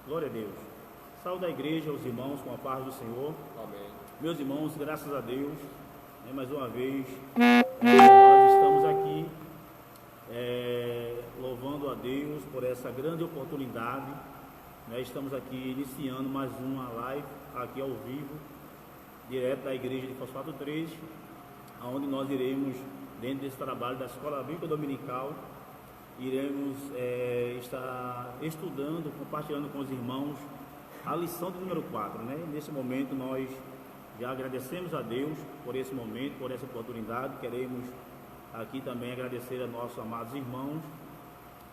Glória a Deus. Saúde a igreja, os irmãos, com a paz do Senhor. Amém. Meus irmãos, graças a Deus, mais uma vez, nós estamos aqui louvando a Deus por essa grande oportunidade. Estamos aqui iniciando mais uma live aqui ao vivo, direto da igreja de Fosfato 3, onde nós iremos, dentro desse trabalho da Escola Bíblica Dominical, iremos estar estudando, compartilhando com os irmãos a lição de número 4. Nesse momento nós já agradecemos a Deus por esse momento, por essa oportunidade. Queremos aqui também agradecer a nossos amados irmãos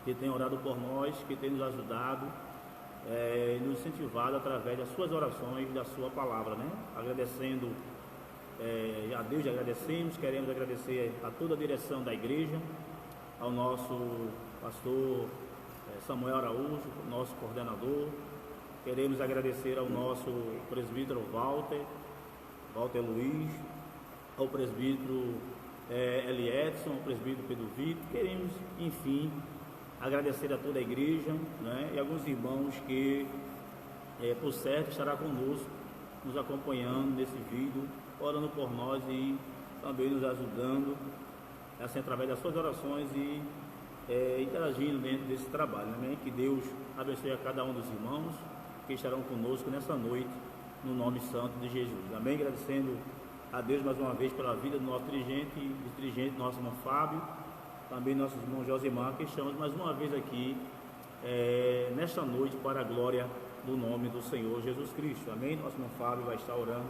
que têm orado por nós, que têm nos ajudado, nos incentivado através das suas orações, da sua palavra, agradecendo a Deus, agradecemos, queremos agradecer a toda a direção da igreja, ao nosso pastor Samuel Araújo, nosso coordenador. Queremos agradecer ao nosso presbítero Walter Luiz, ao presbítero Eli Edson, ao presbítero Pedro Vitor. Queremos, enfim, agradecer a toda a igreja, e alguns irmãos que, por certo, estará conosco, nos acompanhando nesse vídeo, orando por nós e também nos ajudando, assim, através das suas orações e interagindo dentro desse trabalho. Que Deus abençoe a cada um dos irmãos que estarão conosco nessa noite, no nome santo de Jesus. Amém? Agradecendo a Deus mais uma vez pela vida do nosso dirigente, nosso irmão Fábio, também nosso irmão Josimar, que estamos mais uma vez aqui nesta noite para a glória do nome do Senhor Jesus Cristo. Amém? Nosso irmão Fábio vai estar orando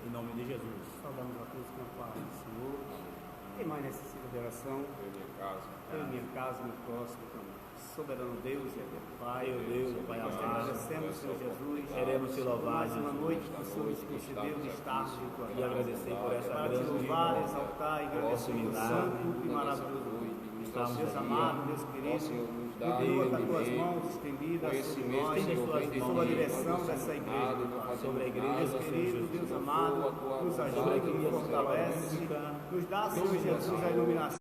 em nome de Jesus. Saudamos a todos com a paz do Senhor. Quem mais necessita de oração? Eu e minha casa, meu próximo também. Soberano Deus e eterno Pai, Pai nós te amado, agradecemos, Senhor Jesus, queremos te louvar, mais uma noite que o Senhor nos concedeu de estar em tua e agradecer por essa para te grande louvar, exaltar e agradecer o santo e maravilhoso. Deus amado, Deus querido, continua com as tuas mãos estendidas sobre nós, sob a direção dessa igreja, sobre a igreja, Deus querido, Deus amado, nos ajuda, nos fortalece, nos dá, Senhor Jesus, a iluminação.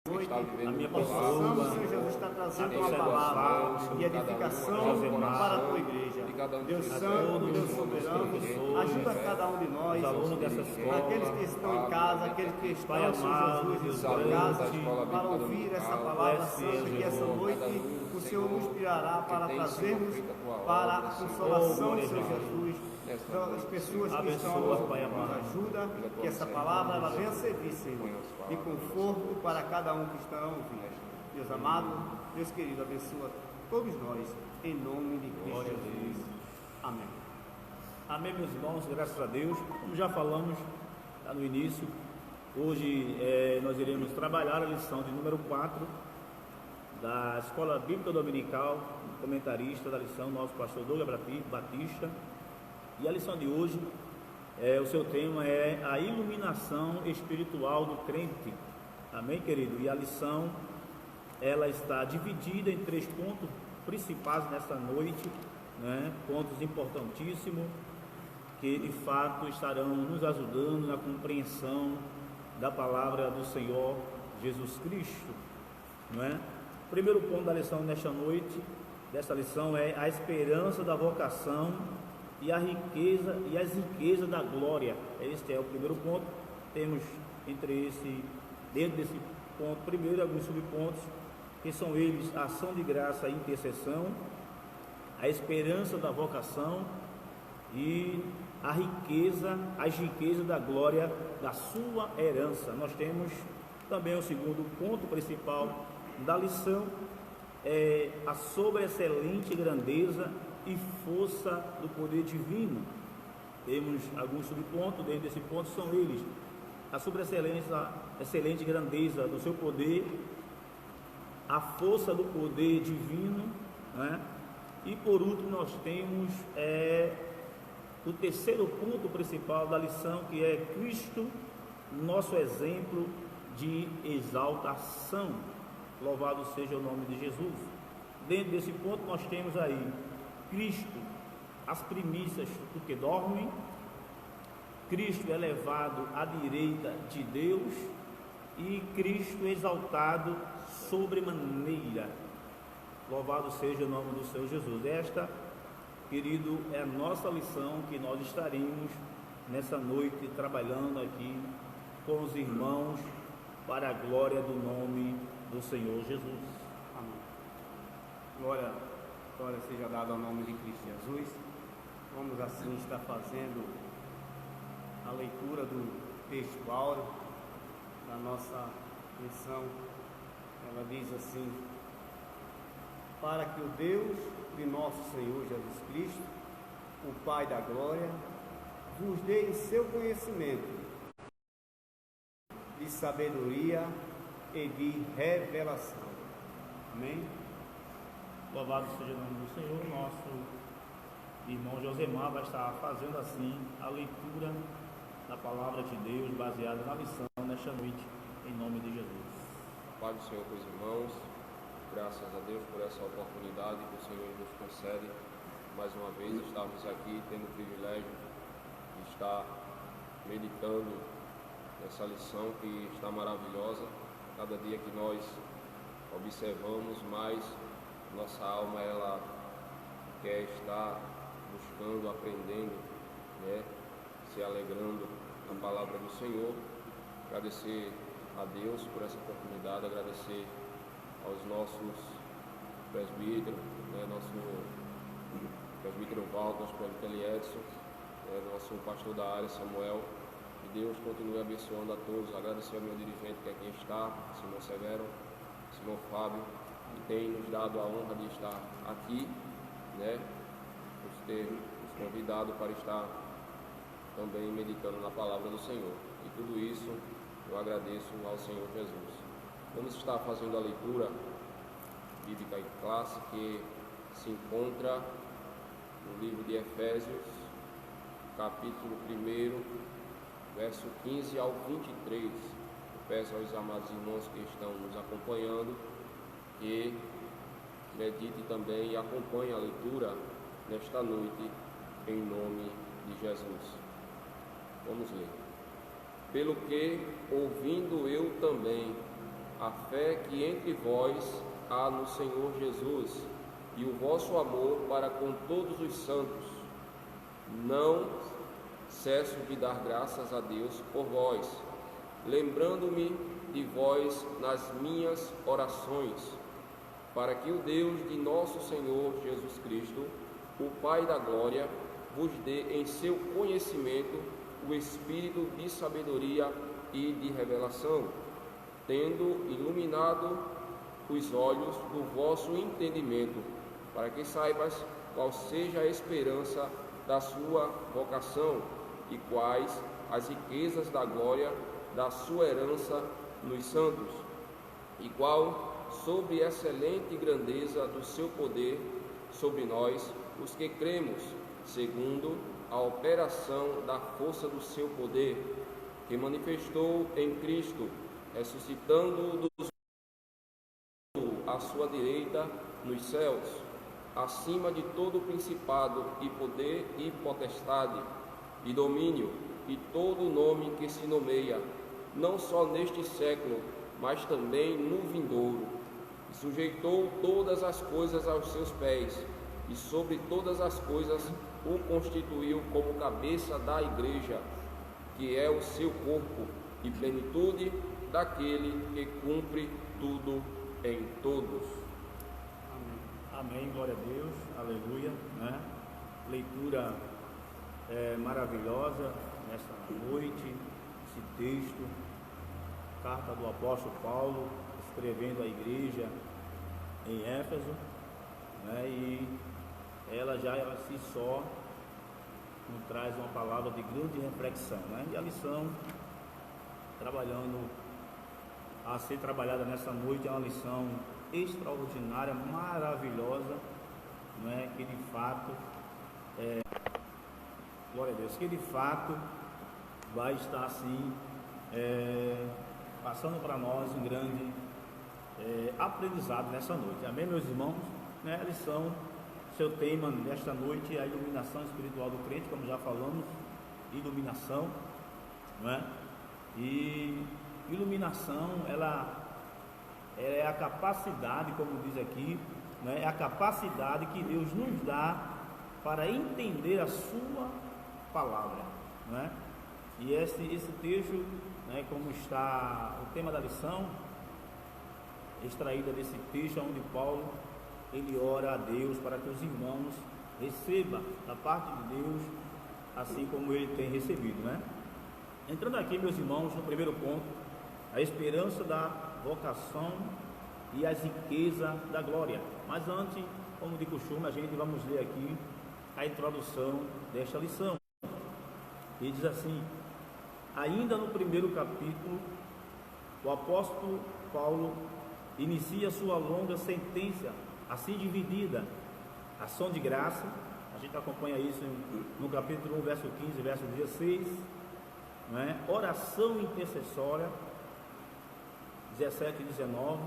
a minha Possamos, pessoa, Senhor Jesus, está trazendo uma palavra e edificação para a tua igreja. Deus Santo, Deus Soberano, ajuda cada um de nós, os alunos dessa escola, aqueles que estão em casa, aqueles que estão, Pai Senhor amado, Jesus, em Deus sua grande, casa, para ouvir essa palavra Pai santa, que essa Jesus. noite o Senhor nos inspirará para trazermos para a consolação, glória a Senhor Deus. Jesus, das pessoas que Abençoa, estão Pai nos amado. ajuda, que essa palavra ela venha servir, Senhor, de conforto para cada um que está a ouvir. Deus amado, Deus querido, abençoa todos nós, em nome de Cristo Glória a Jesus. Deus. Amém. Amém, meus irmãos, graças a Deus. Como já falamos lá no início, hoje nós iremos trabalhar a lição de número 4 da Escola Bíblica Dominical, comentarista da lição, nosso pastor Douglas Batista. E a lição de hoje, o seu tema é a iluminação espiritual do crente. Amém, querido? E a lição, ela está dividida em 3 pontos principais nessa noite, pontos importantíssimos, que de fato estarão nos ajudando na compreensão da palavra do Senhor Jesus Cristo. O primeiro ponto da lição nesta noite, desta lição, é a esperança da vocação e as riquezas da glória. Este é o primeiro ponto. Temos dentro desse ponto primeiro alguns subpontos, que são eles: a ação de graça e intercessão, a esperança da vocação e as riquezas da glória da sua herança. Nós temos também o segundo ponto principal da lição, a sobreexcelente grandeza e força do poder divino. Temos alguns subpontos. Dentro desse ponto são eles: a sobreexcelente grandeza do seu poder, a força do poder divino, e por último nós temos o terceiro ponto principal da lição, que é Cristo, nosso exemplo de exaltação. Louvado seja o nome de Jesus. Dentro desse ponto nós temos aí Cristo, as primícias do que dormem, Cristo elevado à direita de Deus e Cristo exaltado sobremaneira. Louvado seja o nome do Senhor Jesus. Esta, querido, é a nossa lição que nós estaremos nessa noite trabalhando aqui com os irmãos para a glória do nome do Senhor Jesus. Amém. Glória seja dada ao nome de Cristo Jesus. Vamos assim estar fazendo a leitura do texto áureo da nossa lição. Ela diz assim: para que o Deus de nosso Senhor Jesus Cristo, o Pai da glória, vos dê em seu conhecimento de sabedoria e de revelação. Amém? Louvado seja o nome do Senhor. Nosso irmão Josemar vai estar fazendo assim a leitura da palavra de Deus baseada na lição nesta noite, em nome de Jesus. Pai do Senhor com os irmãos, graças a Deus por essa oportunidade que o Senhor nos concede mais uma vez estarmos aqui tendo o privilégio de estar meditando nessa lição que está maravilhosa. Cada dia que nós observamos mais, nossa alma ela quer estar buscando, aprendendo, se alegrando na palavra do Senhor. Agradecer a Deus por essa oportunidade, agradecer aos nossos presbíteros, nosso presbítero Walter, nosso presbítero Edson, nosso pastor da área Samuel. Que Deus continue abençoando a todos. Agradecer ao meu dirigente que aqui está, Simão Severo, Simão Fábio, que tem nos dado a honra de estar aqui, nos ter nos convidado para estar também meditando na palavra do Senhor. E tudo isso eu agradeço ao Senhor Jesus. Vamos estar fazendo a leitura bíblica e classe que se encontra no livro de Efésios, capítulo 1, verso 15 ao 23. Eu peço aos amados irmãos que estão nos acompanhando que medite também e acompanhe a leitura nesta noite, em nome de Jesus. Vamos ler. Pelo que, ouvindo eu também a fé que entre vós há no Senhor Jesus e o vosso amor para com todos os santos, não cesso de dar graças a Deus por vós, lembrando-me de vós nas minhas orações, para que o Deus de nosso Senhor Jesus Cristo, o Pai da glória, vos dê em seu conhecimento o espírito de sabedoria e de revelação, tendo iluminado os olhos do vosso entendimento, para que saibas qual seja a esperança da sua vocação e quais as riquezas da glória da sua herança nos santos, e qual sobre a excelente grandeza do seu poder sobre nós, os que cremos, segundo a operação da força do seu poder, que manifestou em Cristo, ressuscitando-o dos à sua direita nos céus, acima de todo principado e poder e potestade, e domínio, e todo nome que se nomeia, não só neste século, mas também no vindouro. E sujeitou todas as coisas aos seus pés, e sobre todas as coisas o constituiu como cabeça da igreja, que é o seu corpo, e plenitude daquele que cumpre tudo em todos. Amém, glória a Deus, aleluia, Leitura maravilhosa nesta noite, esse texto, carta do apóstolo Paulo, escrevendo à igreja em Éfeso, e ela já si só nos traz uma palavra de grande reflexão, e a lição a ser trabalhada nessa noite é uma lição extraordinária, maravilhosa, que de fato glória a Deus, que de fato vai estar assim passando para nós um grande aprendizado nessa noite. Amém, meus irmãos? A lição, seu tema nesta noite é a iluminação espiritual do crente, como já falamos, iluminação, E iluminação, ela é a capacidade, como diz aqui, né, é a capacidade que Deus nos dá para entender a sua palavra, né? E esse texto, né, como está o tema da lição, extraída desse texto, onde Paulo ele ora a Deus para que os irmãos recebam da parte de Deus, assim como ele tem recebido, né? Entrando aqui, meus irmãos, no primeiro ponto, a esperança da vocação e as riquezas da glória. Mas antes, como de costume, a gente vamos ler aqui a introdução desta lição. E diz assim: ainda no primeiro capítulo, o apóstolo Paulo inicia sua longa sentença, assim dividida: ação de graça. A gente acompanha isso no capítulo 1, verso 15, verso 16, né? Oração intercessória, 17 e 19,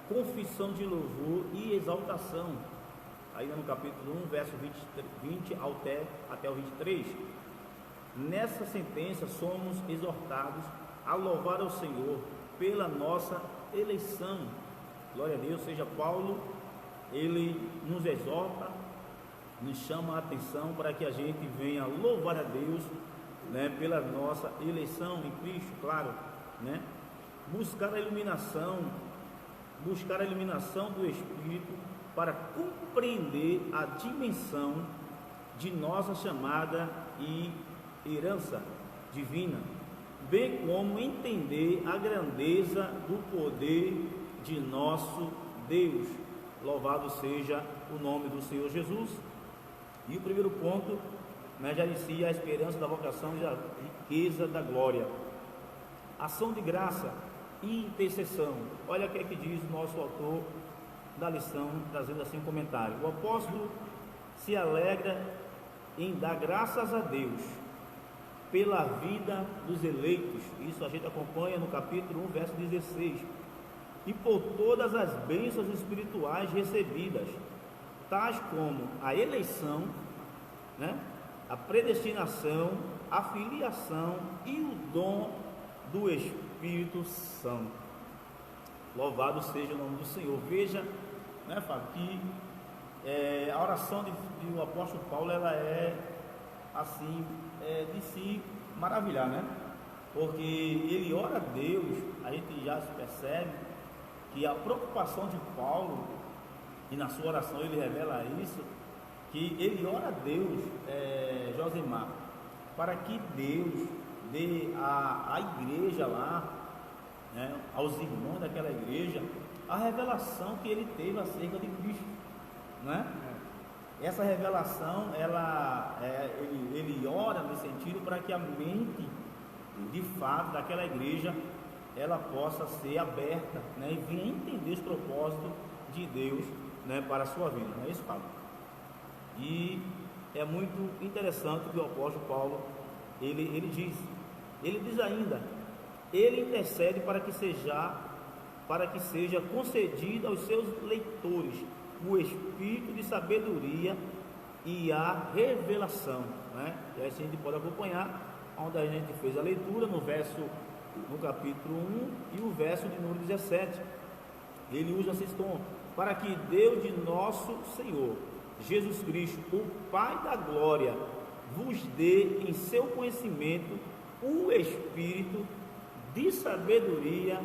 confissão de louvor e exaltação, ainda no capítulo 1, verso 20 até o 23. Nessa sentença somos exortados a louvar ao Senhor pela nossa eleição. Glória a Deus. Seja, Paulo, ele nos exorta, nos chama a atenção para que a gente venha louvar a Deus, né, pela nossa eleição em Cristo, claro, né? Buscar a iluminação do Espírito para compreender a dimensão de nossa chamada e herança divina, bem como entender a grandeza do poder de nosso Deus. Louvado seja o nome do Senhor Jesus. E o primeiro ponto, né, já inicia a esperança da vocação e a riqueza da glória. Ação de graça e intercessão. Olha o que é que diz o nosso autor da lição, trazendo assim um comentário: o apóstolo se alegra em dar graças a Deus pela vida dos eleitos. Isso a gente acompanha no capítulo 1, verso 16. E por todas as bênçãos espirituais recebidas, tais como a eleição, né, a predestinação, a filiação e o dom do Espírito Santo. Louvado seja o nome do Senhor. Veja, né, Fábio, que a oração do apóstolo Paulo, ela é assim, de se maravilhar, né? Porque ele ora a Deus, a gente já se percebe que a preocupação de Paulo, e na sua oração ele revela isso, que ele ora a Deus, Josemar, para que Deus dê à igreja lá, né, aos irmãos daquela igreja, a revelação que ele teve acerca de Cristo, né? Essa revelação, ele ora nesse sentido para que a mente, de fato, daquela igreja, ela possa ser aberta, né, e venha entender os propósitos de Deus, né, para a sua vida. Não é isso, Paulo? E é muito interessante que o apóstolo Paulo, ele diz ainda, ele intercede para que seja concedido aos seus leitores o espírito de sabedoria e a revelação, né? E aí a gente pode acompanhar onde a gente fez a leitura no capítulo 1 e o verso de número 17. Ele usa esse tom: para que Deus de nosso Senhor Jesus Cristo, o Pai da glória, vos dê em seu conhecimento o espírito de sabedoria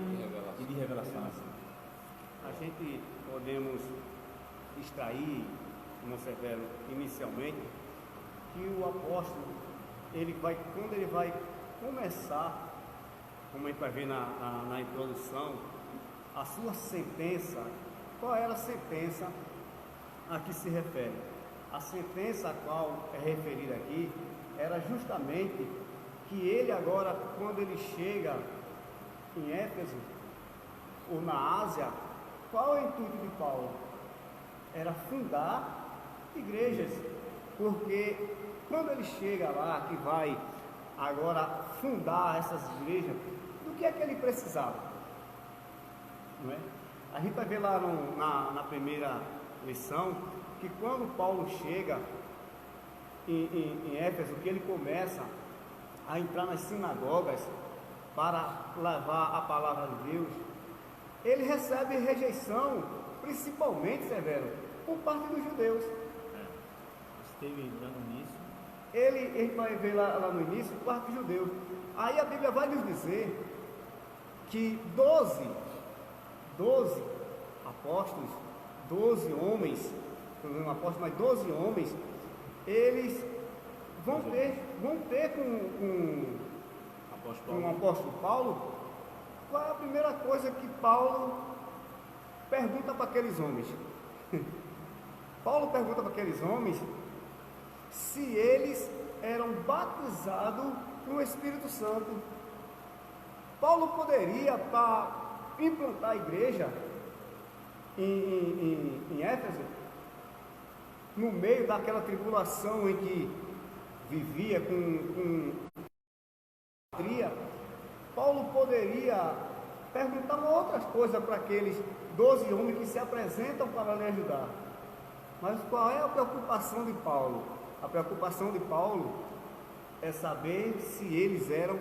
e de revelação. A gente podemos extrair, irmão Severo, inicialmente, que o apóstolo, quando ele vai começar, como a gente vai ver na introdução, a sua sentença. Qual era a sentença a que se refere? A sentença a qual é referida aqui era justamente que ele agora, quando ele chega em Éfeso ou na Ásia, qual é o intuito de Paulo? Era fundar igrejas, porque quando ele chega lá, que vai agora fundar essas igrejas, do que é que ele precisava? Não é? A gente vai ver lá na primeira lição, que quando Paulo chega em Éfeso, que ele começa a entrar nas sinagogas para levar a palavra de Deus, ele recebe rejeição, principalmente, Severo, por parte dos judeus. Esteve dando início. Ele vai ver lá no início, por parte dos judeus. Aí a Bíblia vai nos dizer que 12 apóstolos, 12 homens, não apóstolos, mas 12 homens, eles vão ter com o apóstolo Paulo. Qual é a primeira coisa que Paulo pergunta para aqueles homens? Paulo pergunta para aqueles homens se eles eram batizados no Espírito Santo. Paulo poderia, para implantar a igreja em Éfeso, no meio daquela tribulação em que vivia com Paulo poderia perguntar outras coisas para aqueles 12 homens que se apresentam para lhe ajudar. Mas qual é a preocupação de Paulo? A preocupação de Paulo é saber se eles eram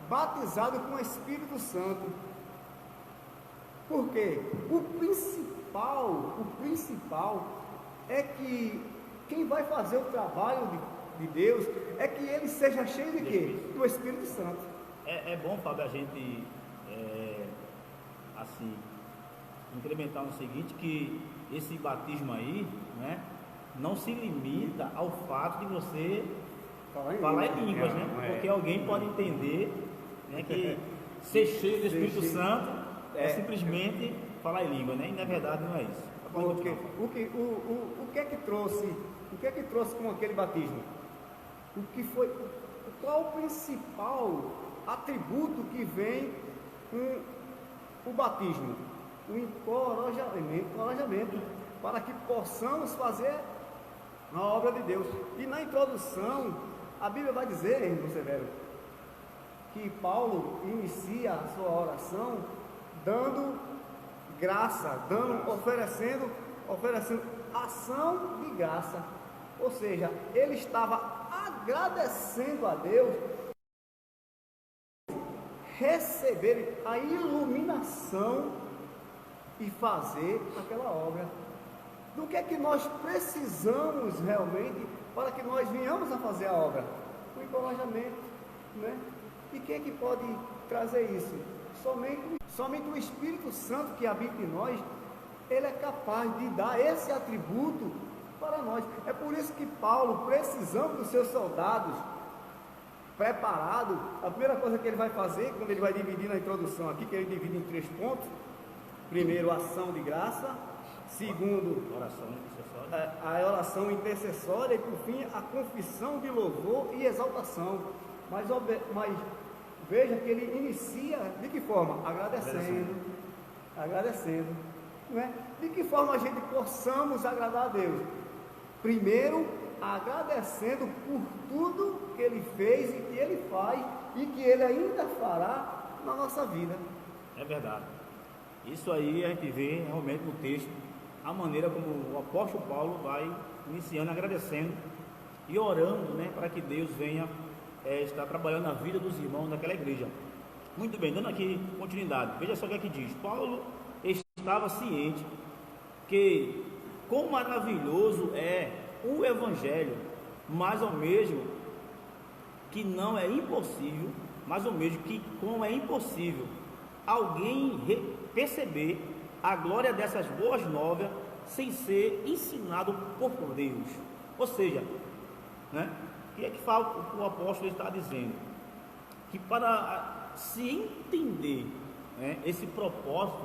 batizados com o Espírito Santo. Porque o principal é que quem vai fazer o trabalho de Deus é que ele seja cheio de quê? Do Espírito Santo. É bom, Fábio, a gente assim incrementar no seguinte, que esse batismo aí, né, não se limita ao fato de você falar em línguas, né? Porque alguém pode entender, né, que ser cheio do Espírito Santo é simplesmente falar em língua, né? E na verdade não é isso. O que é que trouxe com aquele batismo? Qual o principal atributo que vem com o batismo? O encorajamento para que possamos fazer a obra de Deus. E na introdução, a Bíblia vai dizer, irmão Severo, que Paulo inicia a sua oração dando graça, oferecendo ação de graça. Ou seja, ele estava agradecendo a Deus receber a iluminação e fazer aquela obra. Do que é que nós precisamos realmente para que nós venhamos a fazer a obra? O encorajamento, né? E quem é que pode trazer isso? Somente o Espírito Santo que habita em nós, ele é capaz de dar esse atributo para nós. É por isso que Paulo, precisando dos seus soldados preparados, a primeira coisa que ele vai fazer, quando ele vai dividir na introdução aqui, que ele divide em 3 pontos: primeiro, ação de graça; segundo, a oração intercessória; e por fim, a confissão de louvor e exaltação. Mas veja que ele inicia de que forma? Agradecendo, não é? De que forma a gente possamos agradar a Deus? Primeiro, agradecendo por tudo que ele fez e que ele faz e que ele ainda fará na nossa vida. É verdade. Isso aí a gente vê realmente no texto, a maneira como o apóstolo Paulo vai iniciando agradecendo e orando, né, para que Deus venha estar trabalhando na vida dos irmãos daquela igreja. Muito bem, dando aqui continuidade, veja só o que é que diz. Paulo estava ciente que quão maravilhoso é o Evangelho, mas ao mesmo que não é impossível, mas ao mesmo que como é impossível alguém perceber a glória dessas boas novas sem ser ensinado por Deus. Ou seja, né, o que é que o apóstolo está dizendo? Que para se entender, né, esse propósito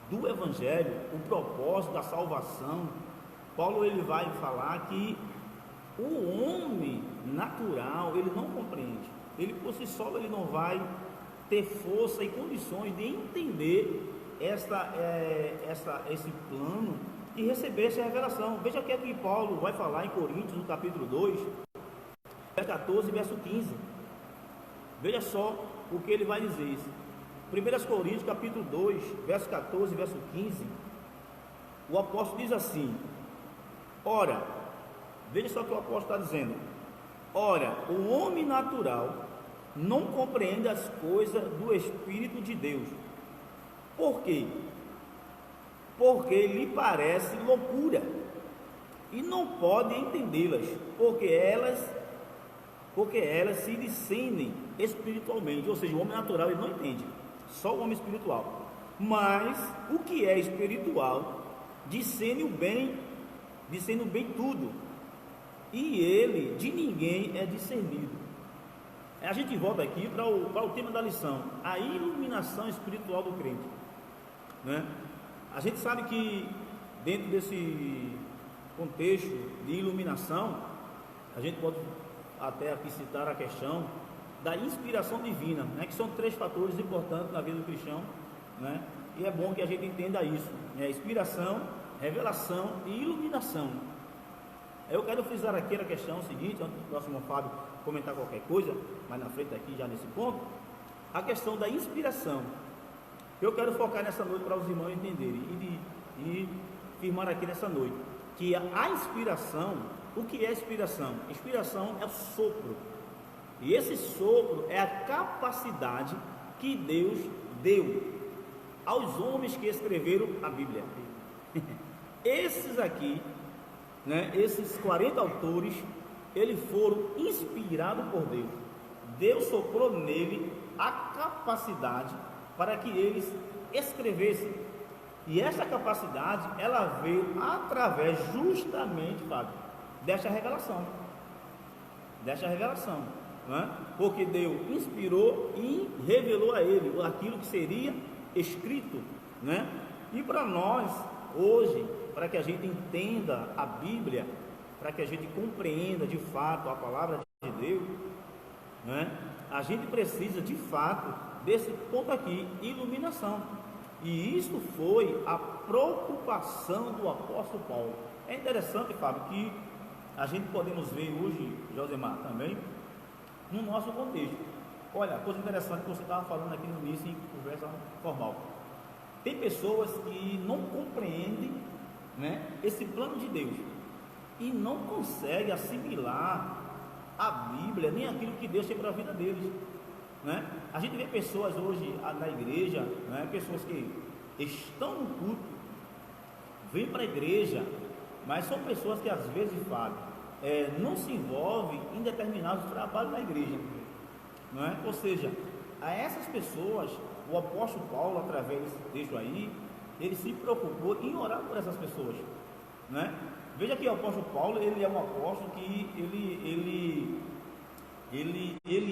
do Evangelho, o propósito da salvação, Paulo ele vai falar que o homem natural ele não compreende, ele por si só ele não vai ter força e condições de entender esse plano e receber essa revelação. Veja o que é que Paulo vai falar em Coríntios, no capítulo 2, verso 14 e verso 15. Veja só o que ele vai dizer. 1 Coríntios, capítulo 2, verso 14 e verso 15, o apóstolo diz assim: ora, veja só o que o apóstolo está dizendo: ora, o homem natural não compreende as coisas do Espírito de Deus. Por quê? porque lhe parece loucura, e não pode entendê-las, porque elas se discernem espiritualmente. Ou seja, o homem natural ele não entende, só o homem espiritual. Mas o que é espiritual discerne o bem tudo, e ele de ninguém é discernido. A gente volta aqui para o tema da lição, a iluminação espiritual do crente, né? A gente sabe que dentro desse contexto de iluminação, a gente pode até aqui citar a questão da inspiração divina, né? Que são 3 fatores importantes na vida do cristão, né? E é bom que a gente entenda isso, né? Inspiração, revelação e iluminação. Eu quero frisar aqui a questão seguinte, antes do próximo Fábio comentar qualquer coisa, mais na frente aqui já nesse ponto, a questão da inspiração. Eu quero focar nessa noite para os irmãos entenderem e firmar aqui nessa noite, que a inspiração, o que é inspiração? Inspiração é o sopro, e esse sopro é a capacidade que Deus deu aos homens que escreveram a Bíblia. Esses aqui, né, esses 40 autores, eles foram inspirados por Deus. Deus soprou nele a capacidade para que eles escrevessem. E essa capacidade, ela veio através justamente, Fábio, desta revelação. Né? Porque Deus inspirou e revelou a ele aquilo que seria escrito, né? E para nós, hoje, para que a gente entenda a Bíblia, para que a gente compreenda de fato a palavra de Deus, né? A gente precisa de fato desse ponto aqui, iluminação. E isso foi a preocupação do apóstolo Paulo. É interessante, Fábio, que a gente podemos ver hoje, Josemar, também, no nosso contexto. Olha, coisa interessante que você estava falando aqui no início, em conversa formal. Tem pessoas que não compreendem, né, esse plano de Deus e não conseguem assimilar a Bíblia, nem aquilo que Deus tem para a vida deles, né? A gente vê pessoas hoje na igreja, né, pessoas que estão no culto, vêm para a igreja, mas são pessoas que às vezes, Fábio, não se envolvem em determinados trabalhos da igreja, não é? Ou seja, a essas pessoas, o apóstolo Paulo, através desse texto aí, ele se preocupou em orar por essas pessoas, né? Veja que o apóstolo Paulo, ele é um apóstolo que ele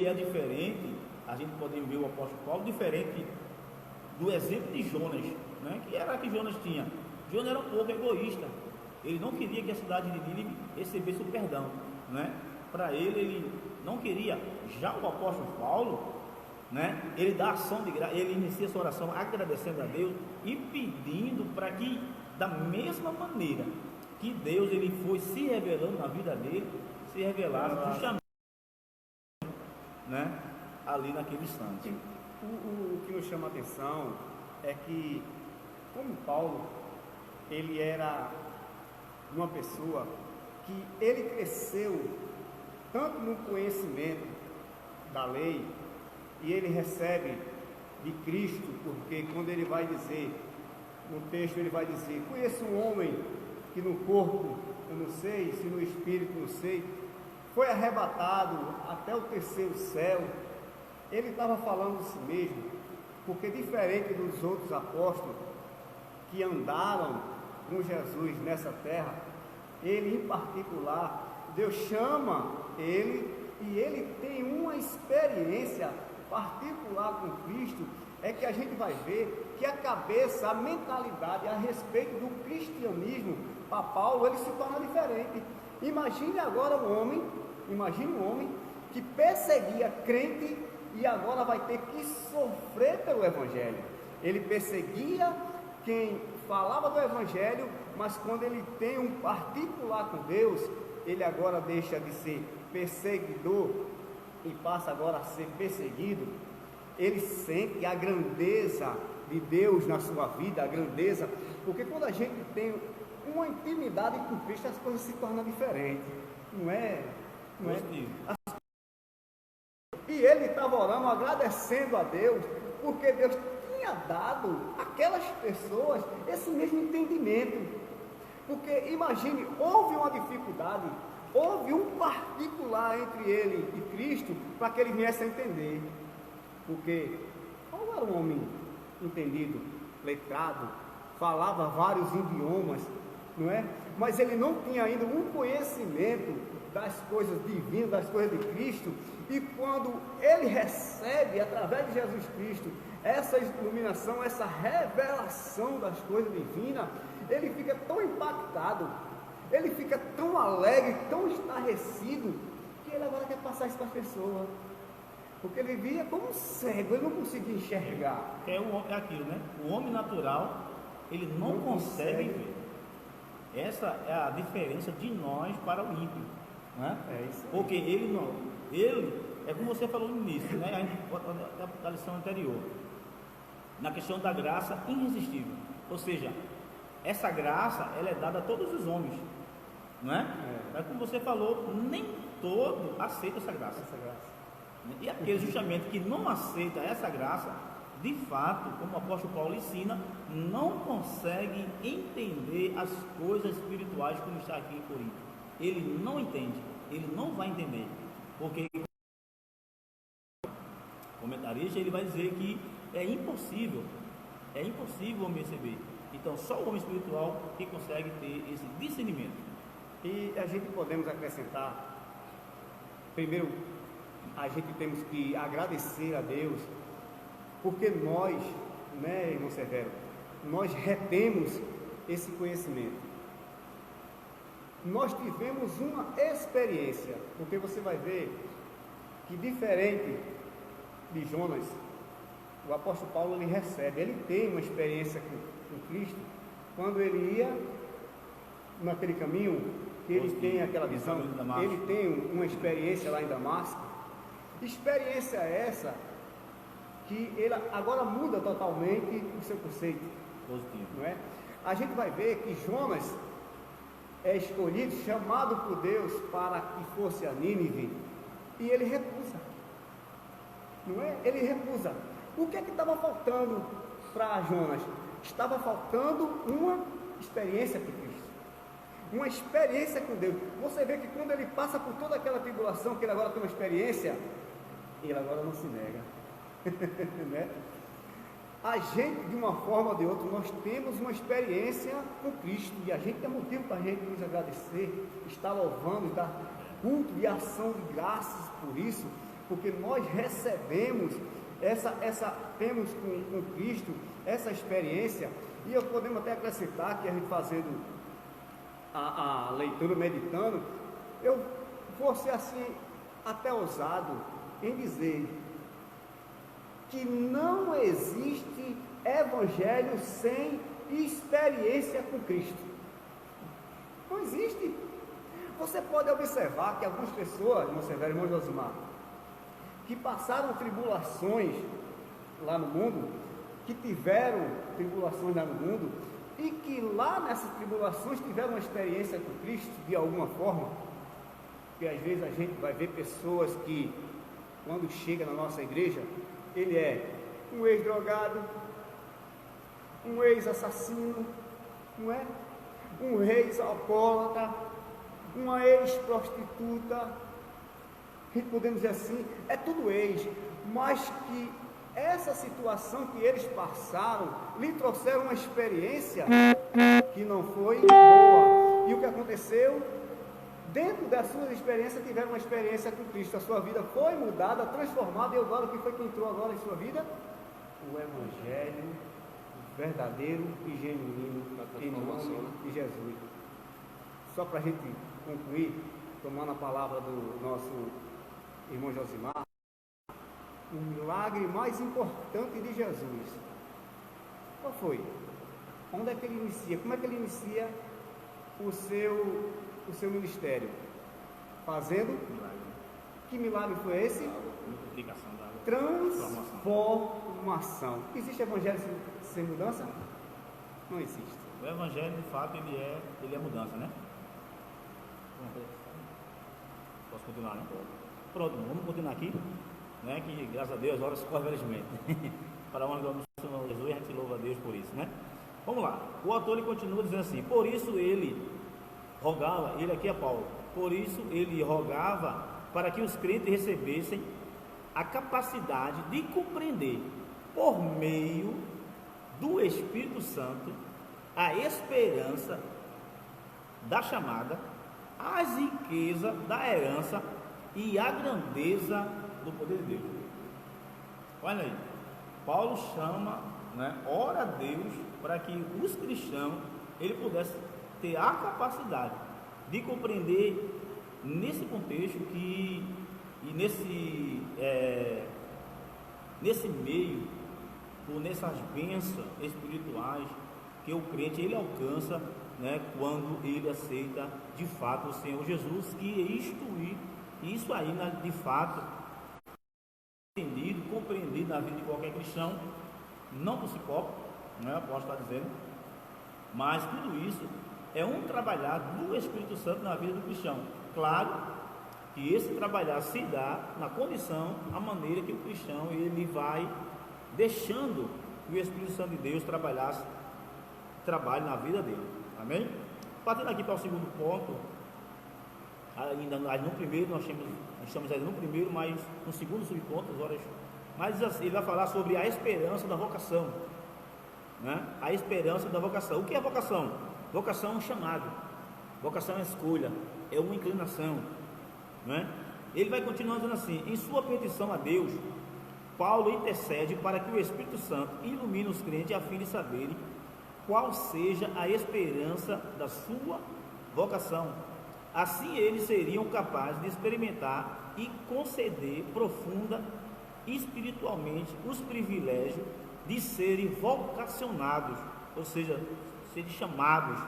é diferente. A gente pode ver o apóstolo Paulo diferente do exemplo de Jonas, né? Que era que Jonas tinha. Jonas era um pouco egoísta. Ele não queria que a cidade de Nínive recebesse o perdão, né? Para ele não queria. Já o apóstolo Paulo, né? Ele dá ação de graça, ele inicia sua oração agradecendo a Deus e pedindo para que, da mesma maneira que Deus ele foi se revelando na vida dele, se revelasse justamente, né, ali naquele instante. O que nos chama a atenção é que, como Paulo, ele era uma pessoa que ele cresceu tanto no conhecimento da lei, e ele recebe de Cristo, porque quando ele vai dizer, no texto ele vai dizer, conheço um homem que no corpo eu não sei, se no espírito não sei, foi arrebatado até o 3º céu. Ele estava falando de si mesmo, porque diferente dos outros apóstolos que andaram com Jesus nessa terra, ele em particular, Deus chama ele e ele tem uma experiência particular com Cristo. É que a gente vai ver que a cabeça, a mentalidade a respeito do cristianismo, para Paulo, ele se torna diferente. Imagine agora um homem que perseguia crente e agora vai ter que sofrer pelo Evangelho. Ele perseguia quem falava do Evangelho, mas quando ele tem um particular com Deus, ele agora deixa de ser perseguidor e passa agora a ser perseguido. Ele sente a grandeza de Deus na sua vida, a grandeza, porque quando a gente tem uma intimidade com Cristo, as coisas se tornam diferentes, não é? E ele estava orando, agradecendo a Deus, porque Deus tenha dado àquelas pessoas esse mesmo entendimento. Porque imagine, houve uma dificuldade, houve um particular entre ele e Cristo para que ele viesse a entender. Porque Paulo era um homem entendido, letrado, falava vários idiomas, não é? Mas ele não tinha ainda um conhecimento das coisas divinas, das coisas de Cristo. E quando ele recebe, através de Jesus Cristo, essa iluminação, essa revelação das coisas divinas, ele fica tão impactado, ele fica tão alegre, tão estarrecido, que ele agora quer passar isso para as pessoas. Porque ele via como cego, ele não conseguia enxergar. É aquilo, né? O homem natural, ele não consegue ver. Essa é a diferença de nós para o ímpio, né? É isso aí. Porque ele, é como você falou no início, né? Da lição anterior, na questão da graça irresistível. Ou seja, essa graça, ela é dada a todos os homens, não é? Mas como você falou, nem todo aceita essa graça. E aquele justamente que não aceita essa graça, de fato, como o apóstolo Paulo ensina, não consegue entender as coisas espirituais como está aqui em Corinto. Ele não entende, ele não vai entender, porque o comentarista ele vai dizer que é impossível o homem receber. Então só o homem espiritual que consegue ter esse discernimento. E a gente podemos acrescentar, primeiro, a gente temos que agradecer a Deus, porque nós, né, irmão Severo, nós retemos esse conhecimento. Nós tivemos uma experiência, porque você vai ver que diferente de Jonas, o apóstolo Paulo ele recebe, ele tem uma experiência com Cristo, quando ele ia naquele caminho, que ele tem aquela visão, ele tem uma experiência lá em Damasco. Experiência essa que ele agora muda totalmente o seu conceito positivo, não é? A gente vai ver que Jonas é escolhido, chamado por Deus para que fosse a Nínive, e ele recusa, não é? Ele recusa. O que é que estava faltando para Jonas? Estava faltando uma experiência com Cristo, uma experiência com Deus. Você vê que quando ele passa por toda aquela tribulação, que ele agora tem uma experiência, ele agora não se nega. Né? A gente, de uma forma ou de outra, nós temos uma experiência com Cristo, e a gente tem motivo para a gente nos agradecer, estar louvando, dar culto e ação de graças por isso, porque nós recebemos temos com Cristo essa experiência. E eu podemos até acrescentar que a gente fazendo a leitura, meditando, eu vou ser assim até ousado em dizer que não existe evangelho sem experiência com Cristo. Não existe. Você pode observar que algumas pessoas, irmão Severo, irmão Josimar, que passaram tribulações lá no mundo, que tiveram tribulações lá no mundo, e que lá nessas tribulações tiveram uma experiência com Cristo de alguma forma, porque às vezes a gente vai ver pessoas que, quando chega na nossa igreja, ele é um ex-drogado, um ex-assassino, não é? Um ex-alcoólatra, uma ex-prostituta, a gente podemos dizer assim, é tudo ex, mas que essa situação que eles passaram, lhe trouxeram uma experiência que não foi boa. E o que aconteceu? Dentro das suas experiências, tiveram uma experiência com Cristo. A sua vida foi mudada, transformada. E agora, o que foi que entrou agora em sua vida? O Evangelho verdadeiro e genuíno em nome de Jesus. Só para a gente concluir, tomando a palavra do nosso irmão Josimar, o milagre mais importante de Jesus, qual foi? Onde é que ele inicia? Como é que ele inicia o seu ministério? Fazendo? Que milagre foi esse? Transformação. Existe evangelho sem mudança? Não existe. O evangelho, de fato, ele é mudança, né? Posso continuar, né? Pronto, vamos continuar aqui, né? Que graças a Deus, horas correm velozmente. Para onde vamos Jesus, e a gente louva a Deus por isso, né? Vamos lá, o autor ele continua dizendo assim: por isso ele rogava, ele aqui é Paulo, por isso ele rogava para que os crentes recebessem a capacidade de compreender, por meio do Espírito Santo, a esperança da chamada, as riquezas da herança e a grandeza do poder de Deus. Olha aí, Paulo chama, né, ora a Deus para que os cristãos ele pudesse ter a capacidade de compreender nesse contexto e nesse meio, por nessas bênçãos espirituais que o crente ele alcança, né, quando ele aceita de fato o Senhor Jesus, que isso aí, né, de fato entendido, compreendido na vida de qualquer cristão, não por si próprio, né, posso estar dizendo, mas tudo isso é um trabalhar do Espírito Santo na vida do cristão. Claro que esse trabalhar se dá na condição, a maneira que o cristão ele vai deixando que o Espírito Santo de Deus trabalhe na vida dele. Amém? Partindo aqui para o segundo ponto, ainda no primeiro, nós estamos ainda no primeiro, mas no segundo subponto, mas ele vai falar sobre a esperança da vocação, né? A esperança da vocação. O que é vocação? Vocação é um chamado, vocação é escolha, é uma inclinação, né? Ele vai continuar dizendo assim: em sua petição a Deus, Paulo intercede para que o Espírito Santo ilumine os crentes a fim de saberem qual seja a esperança da sua vocação. Assim eles seriam capazes de experimentar e conceder profunda espiritualmente os privilégios de serem vocacionados, ou seja, serem chamados.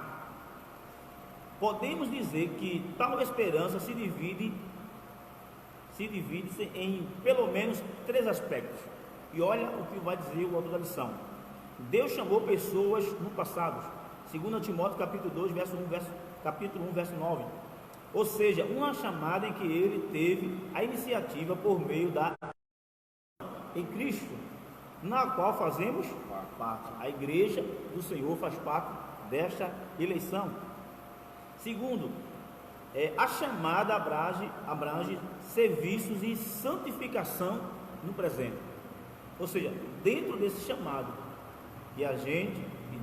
Podemos dizer que tal esperança se divide em pelo menos 3 aspectos. E olha o que vai dizer o autor da lição. Deus chamou pessoas no passado, 2 Timóteo capítulo 2, capítulo 1, verso 9. Ou seja, uma chamada em que ele teve a iniciativa por meio da em Cristo, na qual fazemos parte. A igreja do Senhor faz parte desta eleição. Segundo, a chamada abrange serviços e santificação no presente. Ou seja, dentro desse chamado que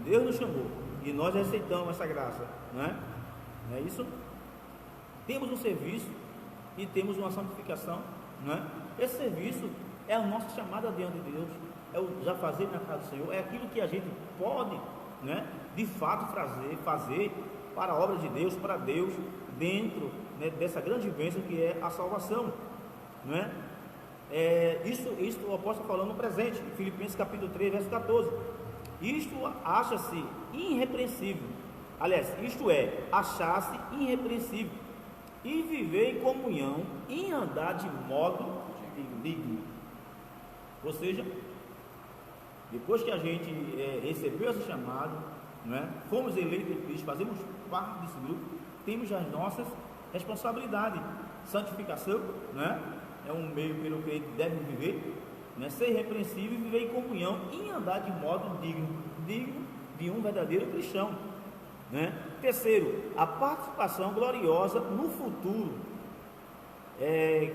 Deus nos chamou e nós aceitamos essa graça, não é isso? Temos um serviço e temos uma santificação, não é? Esse serviço é a nossa chamada diante de Deus, é o já fazer na casa do Senhor, é aquilo que a gente pode, né, de fato fazer para a obra de Deus, para Deus, dentro, né, dessa grande bênção que é a salvação, não é? Isso o apóstolo falando no presente, em Filipenses capítulo 3, verso 14. Isto acha-se irrepreensível, aliás, isto é, achar-se irrepreensível e viver em comunhão, em andar de modo digno. Ou seja, depois que a gente recebeu esse chamado, né, fomos eleitos em Cristo, fazemos parte desse grupo, temos as nossas responsabilidades. Santificação, né, é um meio pelo que ele deve viver, né, ser irrepreensível e viver em comunhão, em andar de modo digno de um verdadeiro cristão, né? Terceiro, a participação gloriosa no futuro,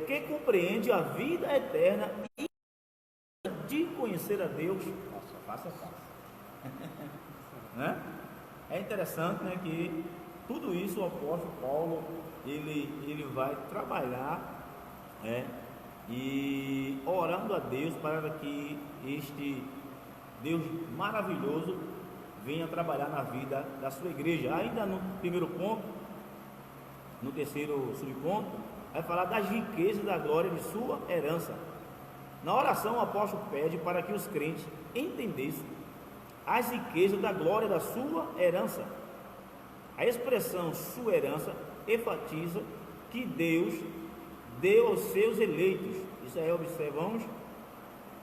que compreende a vida eterna e de conhecer a Deus face a face. Né? É interessante, né, que tudo isso o apóstolo Paulo ele vai trabalhar, e orando a Deus para que este Deus maravilhoso venha trabalhar na vida da sua igreja. Ainda no primeiro ponto, no terceiro subponto, vai falar das riquezas da glória de sua herança. Na oração o apóstolo pede para que os crentes entendessem as riquezas da glória da sua herança. A expressão sua herança enfatiza que Deus deu aos seus eleitos. Isso aí observamos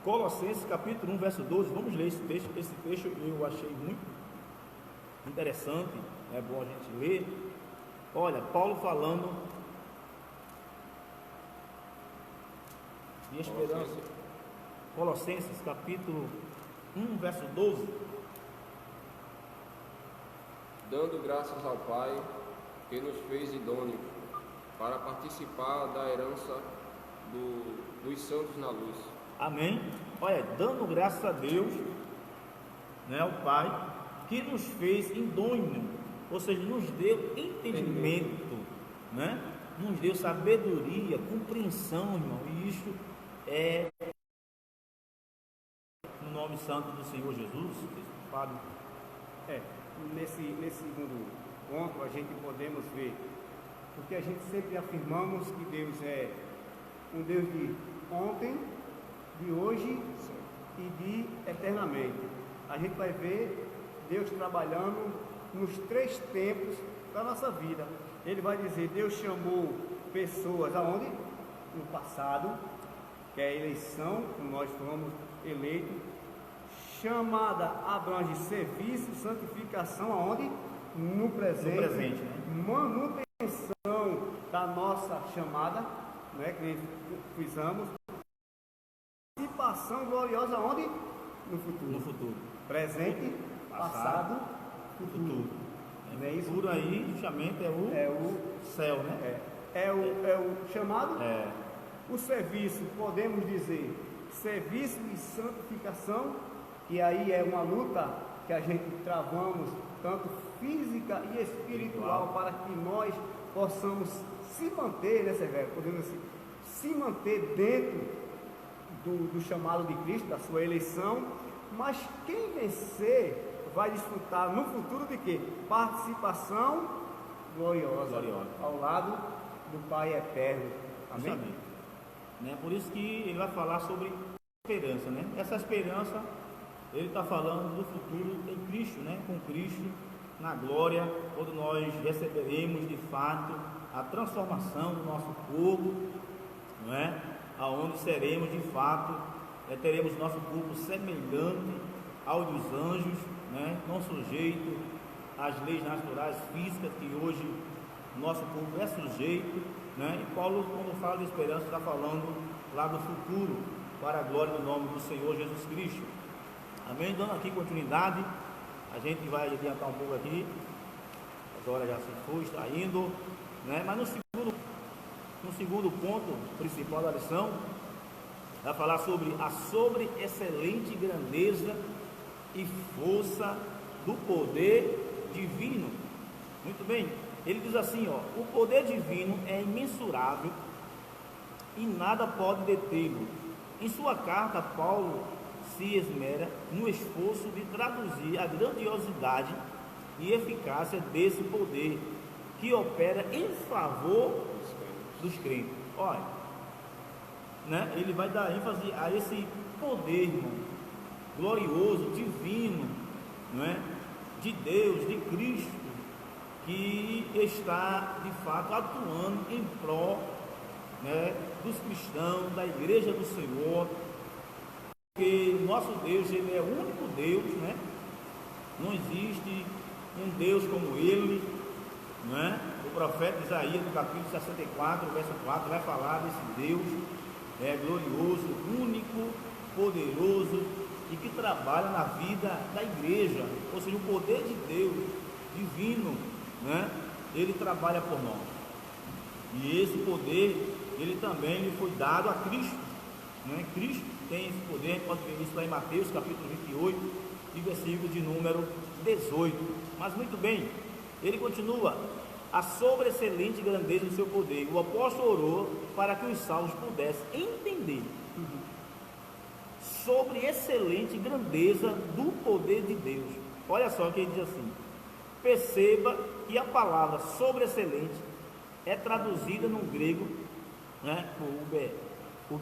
Colossenses capítulo 1, verso 12. Vamos ler esse texto. Esse texto eu achei muito interessante, é bom a gente ler. Olha, Paulo falando de esperança. Colossenses capítulo 1, verso 12. Dando graças ao Pai, que nos fez idôneos para participar da herança dos santos na luz. Amém? Olha, dando graças a Deus, né, o Pai, que nos fez idôneo, ou seja, nos deu entendimento, né? Nos deu sabedoria, compreensão, irmão, e isso é no nome santo do Senhor Jesus, Fábio. Nesse segundo ponto a gente podemos ver, porque a gente sempre afirmamos que Deus é um Deus de ontem, de hoje e de eternamente. A gente vai ver Deus trabalhando nos 3 tempos da nossa vida. Ele vai dizer, Deus chamou pessoas aonde? No passado, que é a eleição, quando nós fomos eleitos. Chamada abrange serviço, santificação aonde? No presente. No presente, né? Manutenção da nossa chamada, né, que fizemos. Participação gloriosa aonde? No futuro. No futuro. Presente, passado, futuro. É isso? Futuro aí, justamente é o céu, né? É o chamado? É. O serviço, podemos dizer, serviço e santificação, que aí é uma luta que a gente travamos, tanto física e espiritual, para que nós possamos se manter, né, Severo? Podemos assim, se manter dentro do chamado de Cristo, da sua eleição, mas quem vencer vai desfrutar no futuro de quê? Participação gloriosa. Ao lado do Pai Eterno. Amém? Justamente. Né? Por isso que ele vai falar sobre esperança, né? Essa esperança, ele está falando do futuro em Cristo, né? Com Cristo na glória, quando nós receberemos de fato a transformação do nosso corpo, não é? Aonde seremos de fato, teremos nosso corpo semelhante ao dos anjos, né? Não sujeito às leis naturais físicas que hoje nosso corpo é sujeito, né? E Paulo, quando fala de esperança, está falando lá do futuro, para a glória do nome do Senhor Jesus Cristo. Amém? Dando aqui continuidade, a gente vai adiantar um pouco aqui, as horas já se foi, está indo, né? Mas no segundo ponto principal da lição, vai falar sobre a excelente grandeza e força do poder divino. Muito bem, ele diz assim, ó, o poder divino é imensurável e nada pode detê-lo. Em sua carta, Paulo se esmera no esforço de traduzir a grandiosidade e eficácia desse poder que opera em favor dos crentes. Olha, né? Ele vai dar ênfase a esse poder, irmão, glorioso, divino, não é? De Deus, de Cristo, que está de fato atuando em prol, né, dos cristãos, da igreja do Senhor, porque nosso Deus, ele é o único Deus, né? Não existe um Deus como ele, não é? O profeta Isaías, no capítulo 64, verso 4, vai falar desse Deus glorioso, único, poderoso e que trabalha na vida da igreja, ou seja, o poder de Deus divino, né? Ele trabalha por nós, e esse poder ele também lhe foi dado a Cristo, né? Cristo tem esse poder, a gente pode ver isso lá em Mateus capítulo 28 e versículo de número 18. Mas muito bem, ele continua: a sobreexcelente grandeza do seu poder. O apóstolo orou para que os salvos pudessem entender sobre excelente grandeza do poder de Deus. Olha só o que ele diz assim: perceba que a palavra sobreexcelente é traduzida no grego, né, por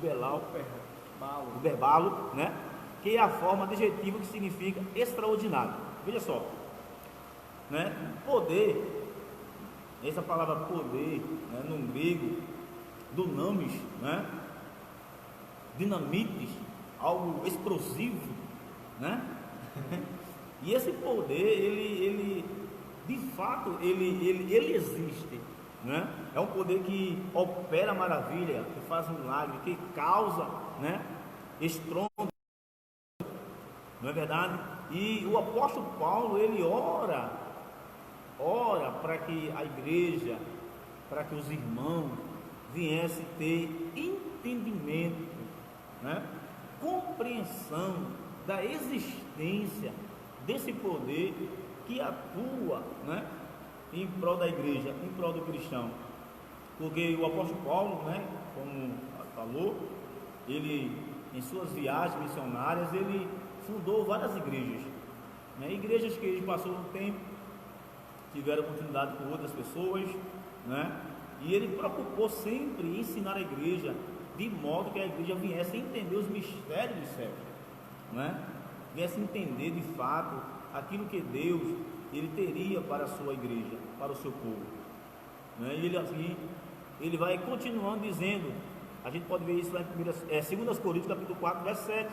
verbalo, né, que é a forma adjetiva que significa extraordinário. Veja só, né, poder, essa palavra poder, né, no grego, dunamis, né, dinamites, algo explosivo, né? E esse poder, ele de fato, ele existe, né? É um poder que opera maravilha, que faz milagre, que causa, né, estrondo, não é verdade? E o apóstolo Paulo, ele ora para que a igreja, para que os irmãos viessem ter entendimento, né? Compreensão da existência desse poder que atua, né? Em prol da igreja, em prol do cristão. Porque o apóstolo Paulo, né, como falou, ele, em suas viagens missionárias, ele fundou várias igrejas, né? Igrejas que ele passou um tempo, tiveram continuidade com outras pessoas, né? E ele preocupou sempre em ensinar a igreja, de modo que a igreja viesse a entender os mistérios do céu, né? Viesse a entender de fato aquilo que Deus ele teria para a sua igreja, para o seu povo, né? E ele assim, ele vai continuando dizendo, a gente pode ver isso lá em 2 Coríntios capítulo 4, verso 7,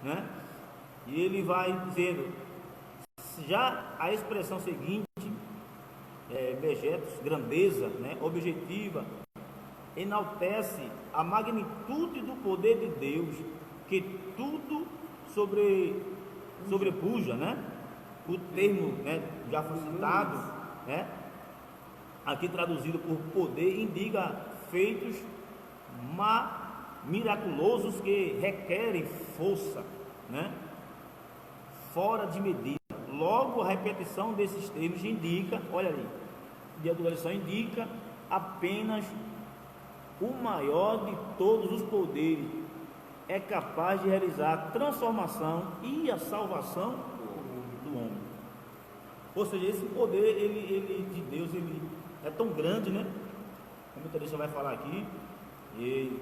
né? E ele vai dizendo, já a expressão seguinte, vegetos, grandeza, né, objetiva, enaltece a magnitude do poder de Deus, que tudo sobrepuja, né? O termo, né, já foi citado, né, aqui traduzido por poder, indica feitos miraculosos que requerem força, né, fora de medida. Logo, a repetição desses termos indica, olha ali, de adoração indica apenas o maior de todos os poderes, é capaz de realizar a transformação e a salvação do homem. Ou seja, esse poder ele de Deus, ele é tão grande, né? Como o Teresa vai falar aqui, e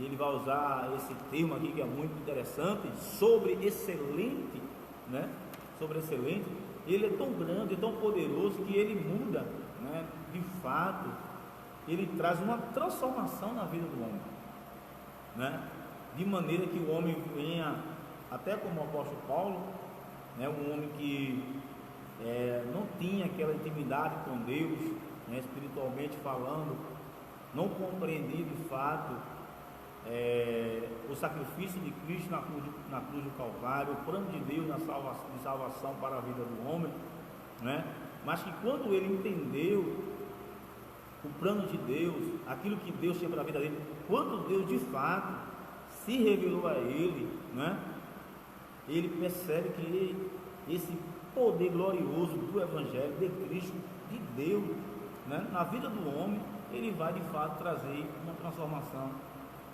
ele vai usar esse termo aqui que é muito interessante, sobre excelente, né? Sobre excelente, ele é tão grande, é tão poderoso que ele muda, né? De fato, ele traz uma transformação na vida do homem, né? De maneira que o homem venha, até como o apóstolo Paulo, né? Um homem que não tinha aquela intimidade com Deus, né? Espiritualmente falando, não compreendia de fato o sacrifício de Cristo na cruz do Calvário, o plano de Deus de salvação para a vida do homem, né? Mas que quando ele entendeu o plano de Deus, aquilo que Deus tinha para a vida dele, quando Deus de fato se revelou a ele, né? Ele percebe que esse poder glorioso do Evangelho de Cristo, de Deus, né? Na vida do homem, ele vai de fato trazer uma transformação,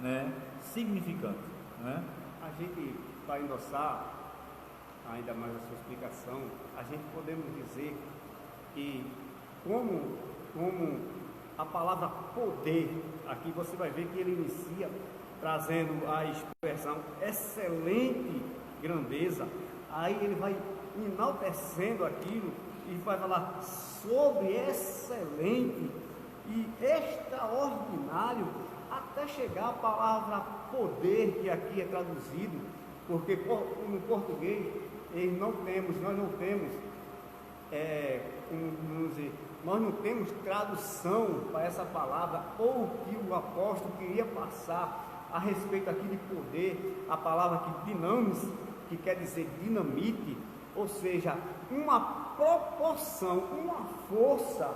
né, significante, né? A gente, para endossar ainda mais a sua explicação, a gente podemos dizer que como a palavra poder, aqui você vai ver que ele inicia trazendo a expressão excelente grandeza, aí ele vai enaltecendo aquilo e vai falar sobre excelente e extraordinário, até chegar a palavra poder, que aqui é traduzido, porque no português nós não temos tradução para essa palavra, ou o que o apóstolo queria passar a respeito aqui de poder, a palavra que dinamis, que quer dizer dinamite, ou seja, uma proporção, uma força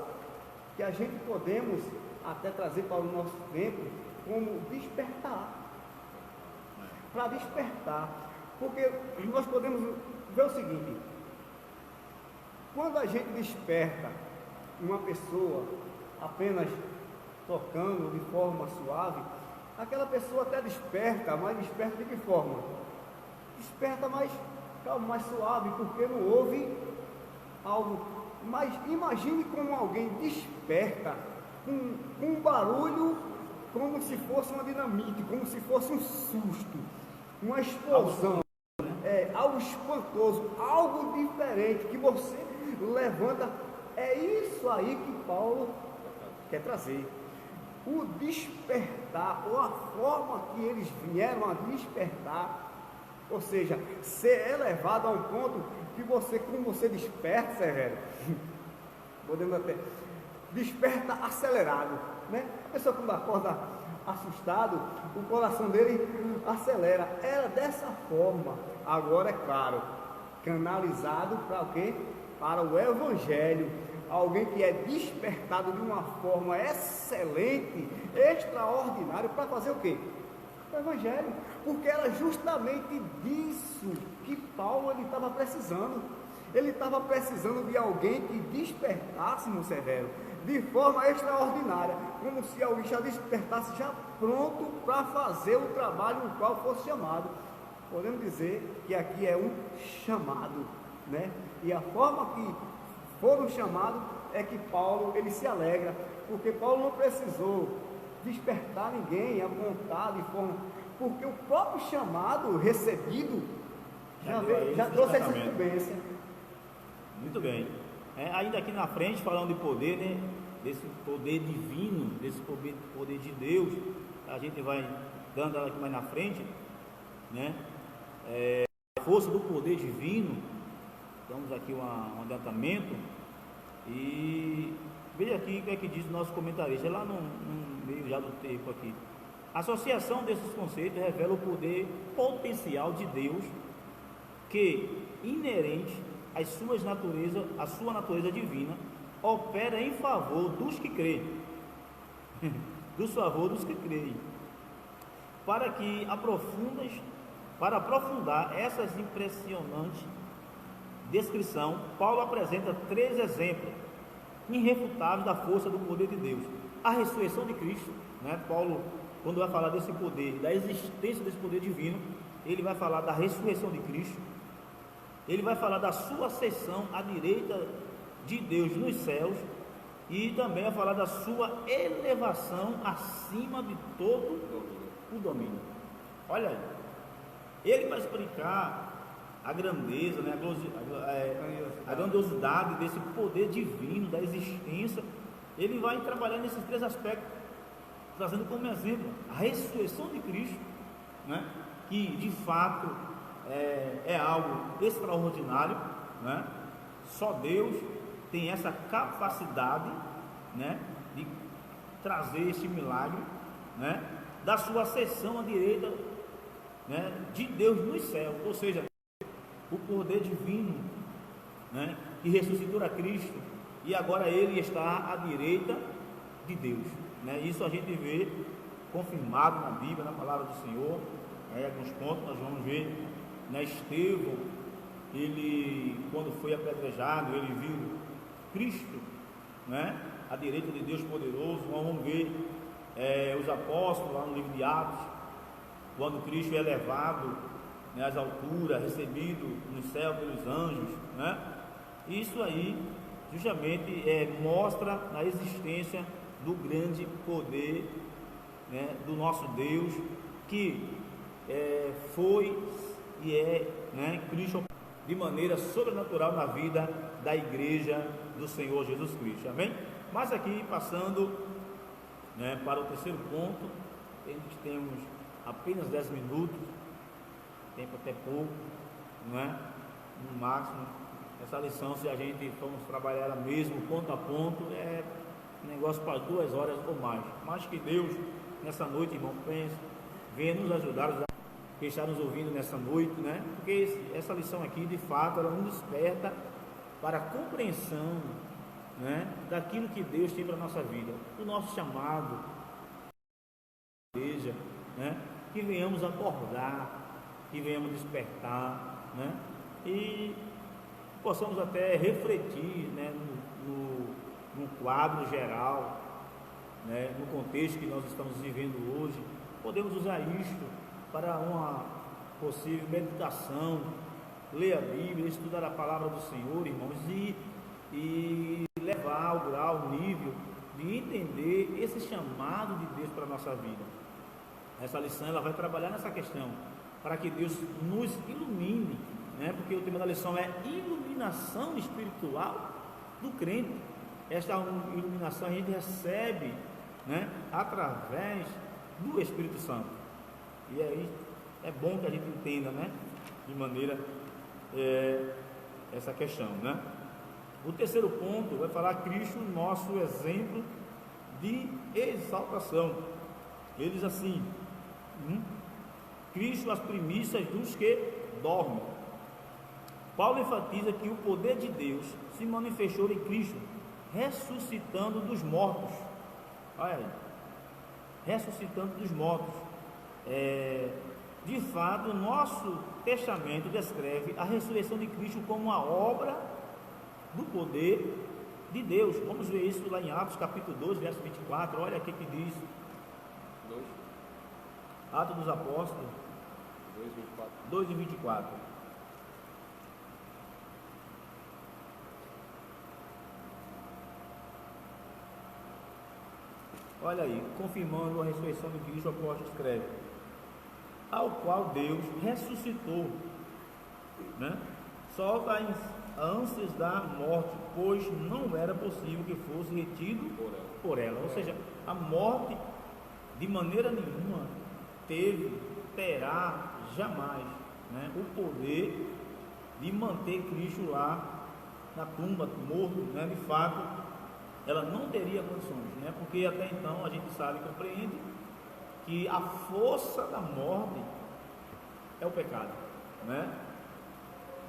que a gente podemos até trazer para o nosso tempo como despertar, para despertar, porque nós podemos ver o seguinte: quando a gente desperta uma pessoa apenas tocando de forma suave, aquela pessoa até desperta, mas desperta de que forma? Desperta mais calmo, mais suave, porque não houve algo. Mas imagine como alguém desperta com um barulho como se fosse uma dinamite, como se fosse um susto, uma explosão, algo espantoso, algo diferente, que você levanta. É isso aí que Paulo quer trazer. O despertar, ou a forma que eles vieram a despertar, ou seja, ser elevado a um ponto que você, como você desperta, Severo, podemos até, desperta acelerado, né? A pessoa quando acorda assustado, o coração dele acelera. Era dessa forma. Agora, é claro, canalizado para o quê? Para o Evangelho. Alguém que é despertado de uma forma excelente, extraordinária, para fazer o quê? O Evangelho. Porque era justamente disso que Paulo estava precisando. Ele estava precisando de alguém que despertasse no Severo de forma extraordinária, como se alguém já despertasse, já pronto para fazer o trabalho no qual fosse chamado. Podemos dizer que aqui é um chamado, né? E a forma que foram chamados é que Paulo, ele se alegra, porque Paulo não precisou despertar ninguém, apontar de forma, porque o próprio chamado recebido já trouxe essa incumbência. Muito bem. Ainda aqui na frente, falando de poder, né? Desse poder divino, desse poder de Deus, a gente vai dando ela aqui mais na frente, né? A força do poder divino. Damos aqui um adiantamento e veja aqui o que é que diz o nosso comentarista, lá no meio já do texto aqui. A associação desses conceitos revela o poder potencial de Deus que, inerente à sua natureza divina, opera em favor dos que creem, para aprofundar essas impressionantes descrição, Paulo apresenta 3 exemplos irrefutáveis da força do poder de Deus. A ressurreição de Cristo, né? Paulo, quando vai falar desse poder, da existência desse poder divino, ele vai falar da ressurreição de Cristo, ele vai falar da sua ascensão à direita de Deus nos céus, e também vai falar da sua elevação acima de todo o domínio. Olha aí, ele vai explicar a grandeza, né, a grandiosidade desse poder divino, da existência. Ele vai trabalhar nesses 3 aspectos, trazendo como exemplo a ressurreição de Cristo, né, que de fato é algo extraordinário, né? Só Deus tem essa capacidade, né, de trazer esse milagre, né, da sua ascensão à direita, né, de Deus nos céus, ou seja, o poder divino, né, que ressuscitou a Cristo e agora ele está à direita de Deus, né? Isso a gente vê confirmado na Bíblia, na palavra do Senhor. Alguns pontos nós vamos ver, né? Estevão, ele, quando foi apedrejado, ele viu Cristo, né, à direita de Deus poderoso. Nós vamos ver os apóstolos lá no livro de Atos, quando Cristo é levado, né, às alturas, recebido no céu pelos anjos, né? Isso aí justamente mostra a existência do grande poder, né, do nosso Deus, que foi e né, Cristo de maneira sobrenatural na vida da igreja do Senhor Jesus Cristo, amém? Mas aqui passando, né, para o 3º ponto, temos apenas 10 minutos, tempo até pouco, não é? No máximo. Essa lição, se a gente formos trabalhar ela mesmo, ponto a ponto, é negócio para 2 horas ou mais. Mas que Deus, nessa noite, irmão, venha nos ajudar, que está nos ouvindo nessa noite, né? Porque essa lição aqui, de fato, ela nos desperta para a compreensão, né, daquilo que Deus tem para a nossa vida, o nosso chamado, igreja, né? Que venhamos acordar, que venhamos despertar, né? E possamos até refletir, né, no quadro geral, né, no contexto que nós estamos vivendo hoje. Podemos usar isto para uma possível meditação, ler a Bíblia, estudar a palavra do Senhor, irmãos, e levar ao grau, ao nível de entender esse chamado de Deus para a nossa vida. Essa lição ela vai trabalhar nessa questão, para que Deus nos ilumine, né? Porque o tema da lição é iluminação espiritual do crente. Esta iluminação a gente recebe, né, através do Espírito Santo. E aí é bom que a gente entenda, né, de maneira essa questão, né? O terceiro ponto vai falar Cristo, nosso exemplo de exaltação. Ele diz assim: Cristo, as primícias dos que dormem. Paulo enfatiza que o poder de Deus se manifestou em Cristo, ressuscitando dos mortos. Olha aí, ressuscitando dos mortos. De fato, o nosso testamento descreve a ressurreição de Cristo como uma obra do poder de Deus. Vamos ver isso lá em Atos capítulo 2, verso 24. Olha aqui que diz. 2. Atos dos Apóstolos 2 e 24. Olha aí, confirmando a ressurreição de Cristo, o apóstolo escreve: ao qual Deus ressuscitou, né? Só das ânsias da morte, pois não era possível que fosse retido por ela. Ou seja, a morte de maneira nenhuma terá jamais, né, o poder de manter Cristo lá na tumba, morto, né? De fato, ela não teria condições, né? Porque até então a gente sabe e compreende que a força da morte é o pecado, né?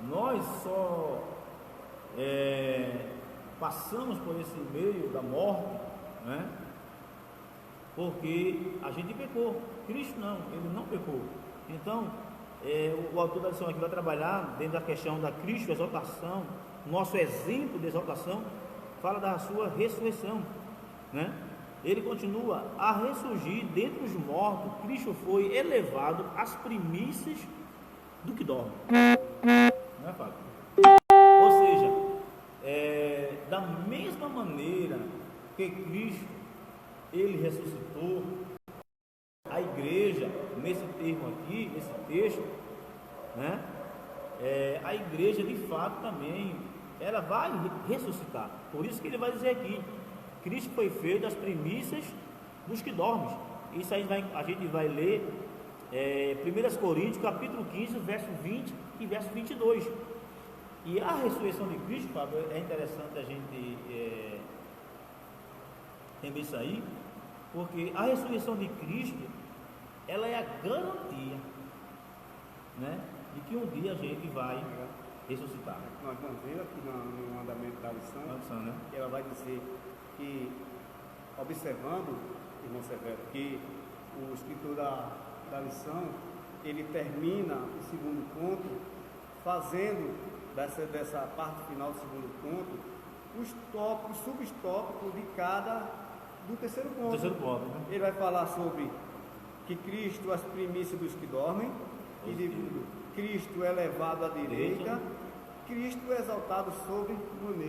Nós só passamos por esse meio da morte, né? Porque a gente pecou. Cristo não, ele não pecou. Então, o autor da lição aqui vai trabalhar dentro da questão da Cristo, exaltação. Nosso exemplo de exaltação fala da sua ressurreição, né? Ele continua a ressurgir dentre os mortos. Cristo foi elevado às primícias do que dorme. Não é fato? Ou seja, da mesma maneira que Cristo, ele ressuscitou, a igreja, nesse termo aqui, nesse texto, né? A igreja de fato também, ela vai ressuscitar. Por isso que ele vai dizer aqui: Cristo foi feito as primícias dos que dormem. Isso aí a gente vai ler 1 Coríntios capítulo 15, verso 20 e verso 22. E a ressurreição de Cristo, Fábio, é interessante a gente entender isso aí, porque a ressurreição de Cristo, ela é a garantia, né, de que um dia a gente vai ressuscitar. Nós vamos ver aqui no andamento da lição, né? Ela vai dizer que, observando, irmão Severo, que o escritor da lição, ele termina o segundo ponto fazendo dessa parte final do segundo ponto os tópicos, subtópicos do terceiro ponto. Terceiro ponto, né? Ele vai falar sobre que Cristo as primícias dos que dormem, e Cristo é levado à direita, Cristo é exaltado sobre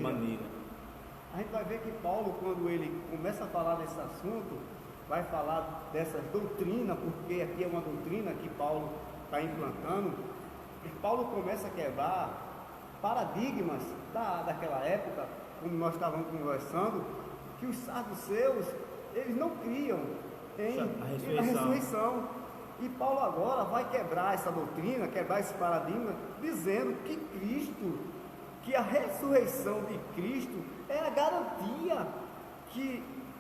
maneira. A gente vai ver que Paulo, quando ele começa a falar desse assunto, vai falar dessas doutrinas, porque aqui é uma doutrina que Paulo está implantando, e Paulo começa a quebrar paradigmas daquela época, como nós estávamos conversando, que os saduceus, eles não criam em ressurreição. E Paulo agora vai quebrar essa doutrina, quebrar esse paradigma, dizendo que Cristo, que a ressurreição de Cristo é a garantia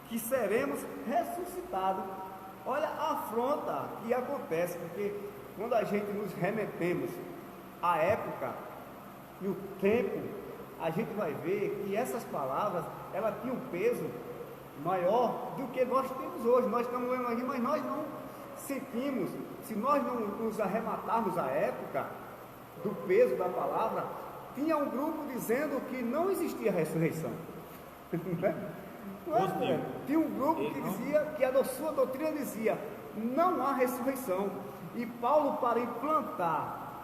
que seremos ressuscitados. Olha a afronta que acontece, porque quando a gente nos remetemos à época e o tempo, a gente vai ver que essas palavras, elas tinham um peso maior do que nós temos hoje. Nós estamos lendo aqui, mas nós não sentimos, se nós não nos arrematarmos à época do peso da palavra, tinha um grupo dizendo que não existia ressurreição. Tinha um grupo que dizia, que a sua doutrina dizia, não há ressurreição. E Paulo, para implantar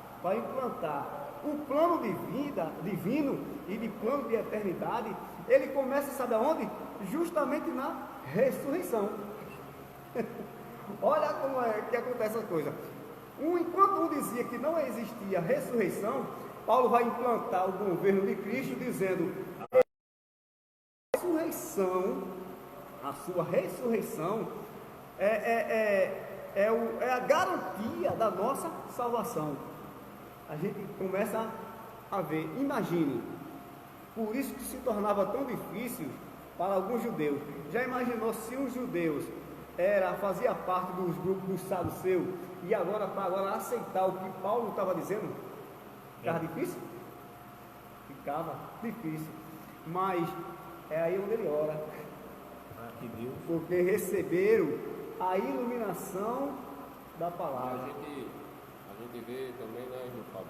o plano de vida divino e de plano de eternidade, ele começa, sabe aonde? Justamente na ressurreição. Olha como é que acontece essa coisa. Enquanto um dizia que não existia ressurreição, Paulo vai implantar o governo de Cristo, dizendo: a sua ressurreição é a garantia da nossa salvação. A gente começa a ver, imagine, Por isso que se tornava tão difícil para alguns judeus. Já imaginou se os judeus fazia parte dos grupos dos saduceus e agora para aceitar o que Paulo estava dizendo? Ficava difícil? Ficava difícil. Mas é aí onde ele ora. Que Deus. Porque receberam a iluminação da palavra. A gente vê também, né, irmão Fábio,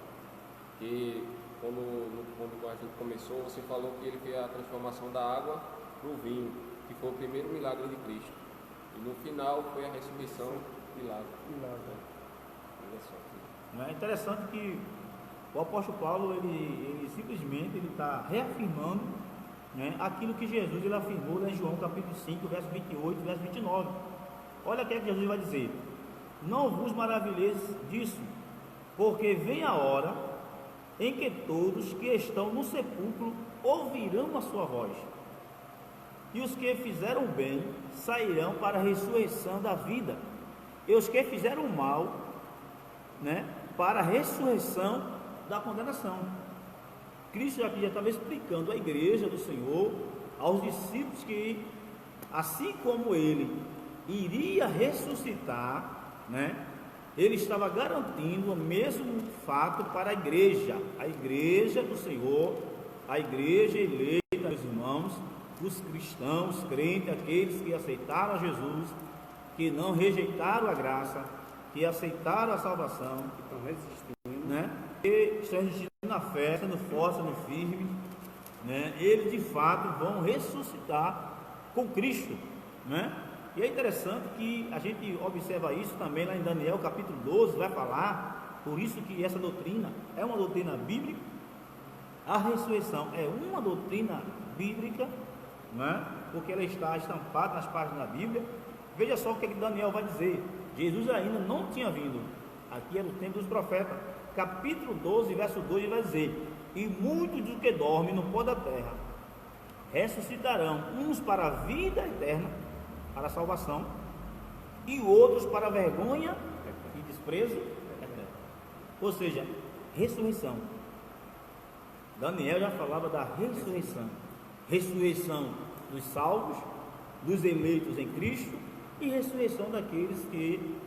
que quando a gente começou, você falou que ele fez a transformação da água para o vinho, que foi o primeiro milagre de Cristo. E no final foi a ressurreição de Lázaro. Olha só. É interessante que o apóstolo Paulo, ele simplesmente está reafirmando, né, aquilo que Jesus ele afirmou em João capítulo 5, verso 28, verso 29. Olha o que Jesus vai dizer: não vos maravilheis disso, porque vem a hora em que todos que estão no sepulcro ouvirão a sua voz, e os que fizeram bem sairão para a ressurreição da vida, e os que fizeram mal, né, para a ressurreição da condenação. Cristo aqui já estava explicando à igreja do Senhor, aos discípulos, que assim como ele iria ressuscitar, né, ele estava garantindo o mesmo fato para a igreja do Senhor, a igreja eleita, meus irmãos, os cristãos, crentes, aqueles que aceitaram a Jesus, que não rejeitaram a graça, que aceitaram a salvação, que estão resistindo, né, que estão resistindo na fé, sendo forte, sendo firme, né, eles de fato vão ressuscitar com Cristo, né? E é interessante que a gente observa isso também lá em Daniel capítulo 12, vai falar, por isso que essa doutrina é uma doutrina bíblica, a ressurreição é uma doutrina bíblica, né? Porque ela está estampada nas páginas da Bíblia. Veja só o que Daniel vai dizer: Jesus ainda não tinha vindo, aqui era o tempo dos profetas, capítulo 12, verso 2, ele vai dizer: e muitos dos que dormem no pó da terra ressuscitarão, uns para a vida eterna, para a salvação, e outros para a vergonha e desprezo eterno. Ou seja, ressurreição. Daniel já falava da ressurreição dos salvos, dos eleitos em Cristo, e ressurreição daqueles que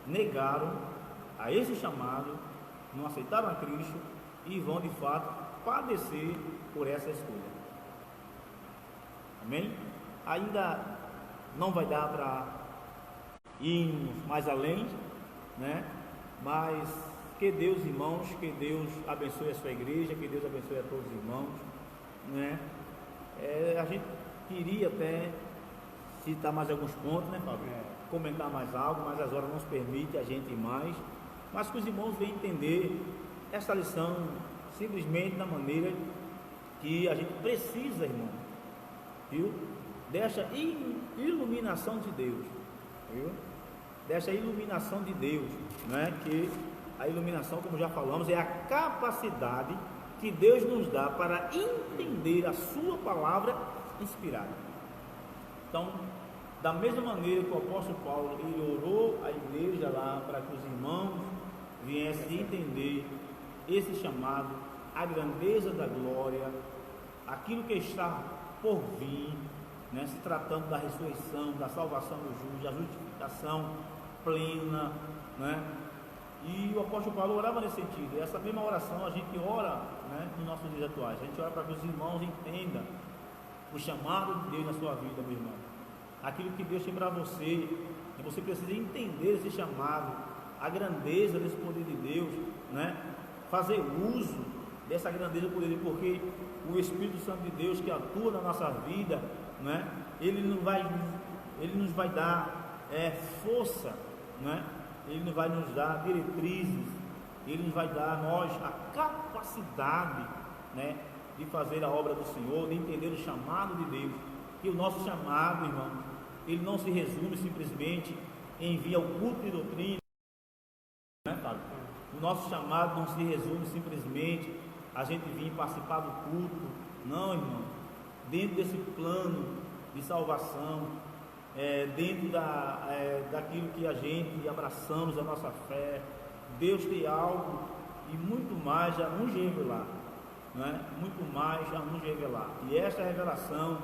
negaram a esse chamado, não aceitaram a Cristo e vão de fato padecer por essa escolha. Amém? Ainda não vai dar para ir mais além, né? Mas que Deus, irmãos, que Deus abençoe a sua igreja, que Deus abençoe a todos os irmãos, né? A gente queria até citar mais alguns pontos, né, Fábio? Comentar mais algo, mas as horas não nos permitem a gente ir mais, mas que os irmãos venham entender essa lição simplesmente da maneira que a gente precisa, irmão, viu? Dessa iluminação de Deus, viu? Dessa iluminação de Deus, né? Que a iluminação, como já falamos, é a capacidade que Deus nos dá para entender a sua palavra inspirada. Então, da mesma maneira que o apóstolo Paulo, ele orou a igreja lá para que os irmãos viessem entender esse chamado, a grandeza da glória, aquilo que está por vir, né, se tratando da ressurreição, da salvação dos justos, da justificação plena, né? E o apóstolo Paulo orava nesse sentido. E essa mesma oração a gente ora, né, nos nossos dias atuais. A gente ora para que os irmãos entendam o chamado de Deus na sua vida, meu irmão. Aquilo que Deus tem para você, e você precisa entender esse chamado, a grandeza desse poder de Deus, né? Fazer uso dessa grandeza do poder de Deus, porque o Espírito Santo de Deus que atua na nossa vida, né? Ele nos vai dar força, né? Ele nos vai nos dar diretrizes, Ele nos vai dar a nós a capacidade, né, de fazer a obra do Senhor, de entender o chamado de Deus. E o nosso chamado, irmão, ele não se resume simplesmente em vir ao culto de doutrina, né, Fábio? O nosso chamado não se resume simplesmente a gente vir participar do culto, não, irmão. Dentro desse plano de salvação, dentro daquilo que a gente abraçamos a nossa fé, Deus tem algo e muito mais já nos revelar. né, muito mais a nos revelar. E esta revelação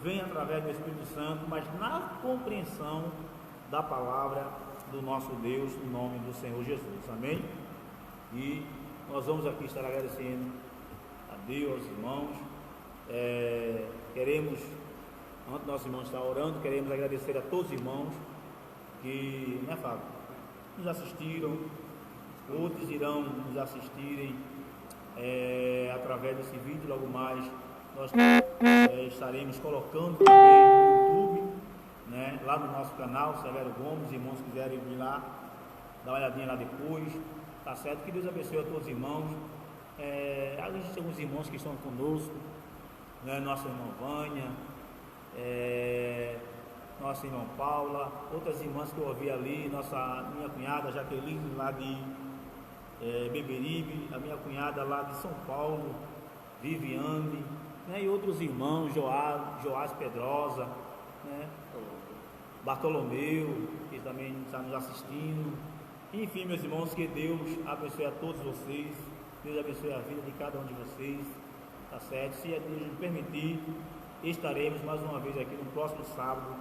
vem através do Espírito Santo, mas na compreensão da palavra do nosso Deus, no nome do Senhor Jesus. Amém? E nós vamos aqui estar agradecendo a Deus, aos irmãos. Queremos, antes do nosso irmão estar orando, queremos agradecer a todos os irmãos que, né, Fábio, nos assistiram, outros irão nos assistirem através desse vídeo. Logo mais nós estaremos colocando também no YouTube, né, lá no nosso canal Severo Gomes. Os irmãos quiserem vir lá, dar uma olhadinha lá depois, tá certo? Que Deus abençoe a todos os irmãos. A gente tem alguns irmãos que estão conosco, né? Nossa irmã Vânia, nossa irmã Paula, outras irmãs que eu ouvi ali, minha cunhada Jaqueline lá de Beberibe, a minha cunhada lá de São Paulo, Viviane, né? E outros irmãos, Joás Pedrosa, né? Bartolomeu, que também está nos assistindo. Enfim, meus irmãos, que Deus abençoe a todos vocês, Deus abençoe a vida de cada um de vocês, tá certo? Se Deus nos permitir, estaremos mais uma vez aqui no próximo sábado,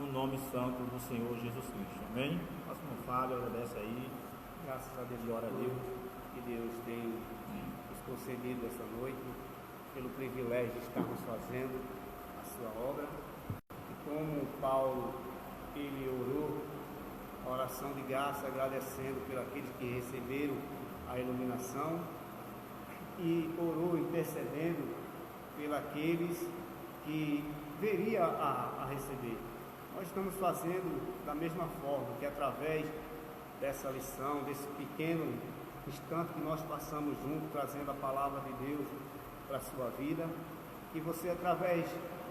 no nome santo do Senhor Jesus Cristo. Amém? Nosso irmão Fábio agradece aí. Graças a Deus, Glória a Deus. que Deus tem nos concedido essa noite, pelo privilégio de estarmos fazendo a sua obra. E como Paulo, ele orou a oração de graça, agradecendo por aqueles que receberam a iluminação, e orou intercedendo por aqueles que viria a receber. Nós estamos fazendo da mesma forma, que através dessa lição, desse pequeno instante que nós passamos juntos, trazendo a palavra de Deus para a sua vida, que você, através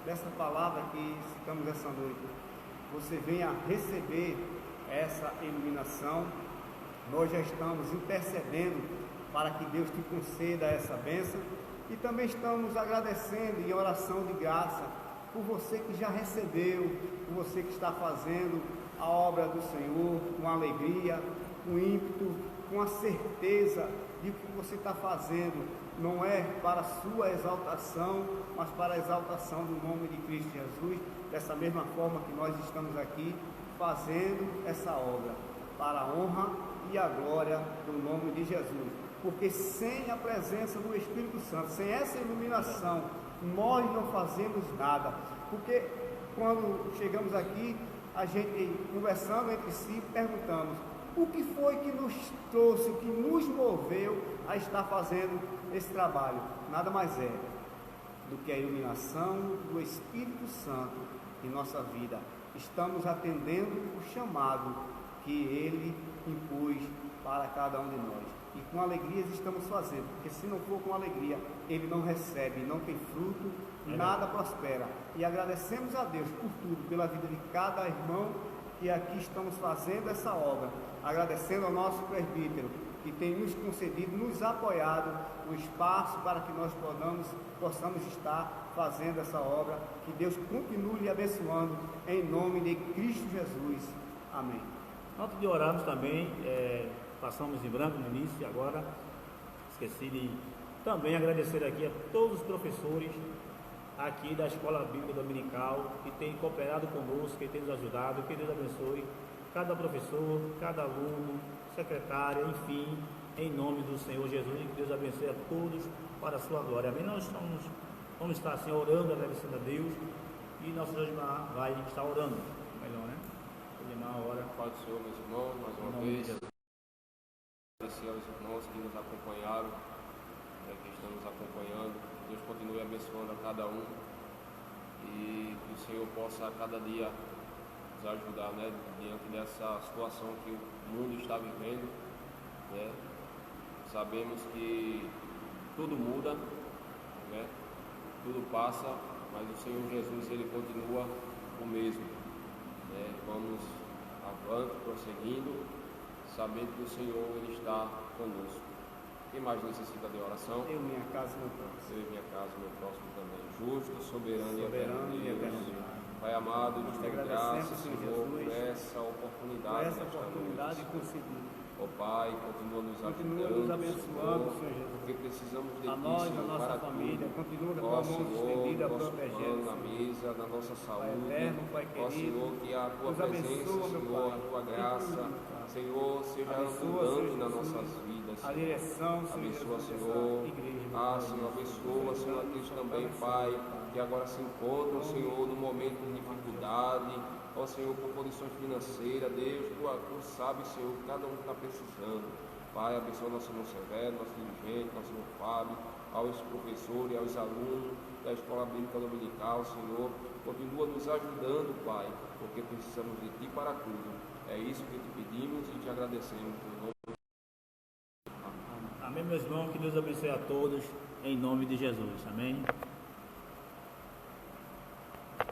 dessa palavra que citamos essa noite, você venha receber essa iluminação. Nós já estamos intercedendo para que Deus te conceda essa bênção, e também estamos agradecendo em oração de graça por você que já recebeu, por você que está fazendo a obra do Senhor com alegria, com ímpeto, com a certeza de que o que você está fazendo não é para a sua exaltação, mas para a exaltação do nome de Cristo Jesus. Dessa mesma forma que nós estamos aqui fazendo essa obra para a honra e a glória do nome de Jesus, porque sem a presença do Espírito Santo, sem essa iluminação, nós não fazemos nada. Porque quando chegamos aqui, a gente conversando entre si, perguntamos: o que foi que nos trouxe, o que nos moveu a estar fazendo esse trabalho? Nada mais é do que a iluminação do Espírito Santo em nossa vida. Estamos atendendo o chamado que Ele impôs para cada um de nós, e com alegria estamos fazendo, porque se não for com alegria, Ele não recebe, não tem fruto, nada prospera. E agradecemos a Deus por tudo, pela vida de cada irmão que aqui estamos fazendo essa obra, agradecendo ao nosso presbítero, que tem nos concedido, nos apoiado o espaço para que nós possamos estar fazendo essa obra. Que Deus continue lhe abençoando, em nome de Cristo Jesus. Amém. Antes de orarmos também, passamos em branco no início, agora esqueci de também agradecer aqui a todos os professores aqui da Escola Bíblica Dominical que têm cooperado conosco, que têm nos ajudado. Que Deus abençoe cada professor, cada aluno, secretária, enfim, em nome do Senhor Jesus, e que Deus abençoe a todos para a sua glória. Amém? Nós vamos estar assim orando, agradecendo a Deus, e nosso Josmar vai estar orando. Melhor, né? Josmar ora. Pai do Senhor, meus irmãos, mais uma vez. Agradecer aos irmãos que nos acompanharam, que estão nos acompanhando. Deus continue abençoando a cada um, e que o Senhor possa a cada dia nos ajudar, né, diante dessa situação que o mundo está vivendo, né? Sabemos que tudo muda, né? Tudo passa, mas o Senhor Jesus, Ele continua o mesmo, né? Vamos avante, prosseguindo, sabendo que o Senhor, Ele está conosco. Quem mais necessita de oração? Eu, minha casa e meu próximo. Eu e minha casa e meu próximo também. Justo, soberano e eterno Deus. Pai amado, nós te te dou graças, agradecemos, Senhor, por Jesus, essa oportunidade, concedida. Ó Pai, continua nos Continua ajudando, nos abençoando, Senhor Jesus. porque precisamos de A Ti, nós, a Senhor, nossa para família, tudo. continua com a Ó tua mão Senhor, estendida, nosso protegendo, pão na mesa, na nossa saúde. eterno, Pai Ó querido, Senhor, que a Tua nos presença, abençoa, meu Senhor, Pai. a Tua graça, Senhor, seja Abençoa, andando Senhor nas Jesus, nossas vidas, a Senhor. direção, Senhor Abençoa, Jesus, Senhor. dessa igreja, meu Ah, Pai. Senhor, abençoa, Senhor, aqueles também, Pai, que agora se encontram, Senhor, no momento de dificuldade. Ó Senhor, com condições financeiras, Deus, tu sabes, Senhor, o que cada um está precisando. Pai, abençoa nosso irmão Severo, nosso dirigente, nosso irmão Fábio, aos professores, aos alunos da Escola Bíblica Dominical, Senhor. Continua nos ajudando, Pai, porque precisamos de Ti para tudo. É isso que te pedimos e te agradecemos. Amém, meus irmãos, que Deus abençoe a todos, em nome de Jesus. Amém.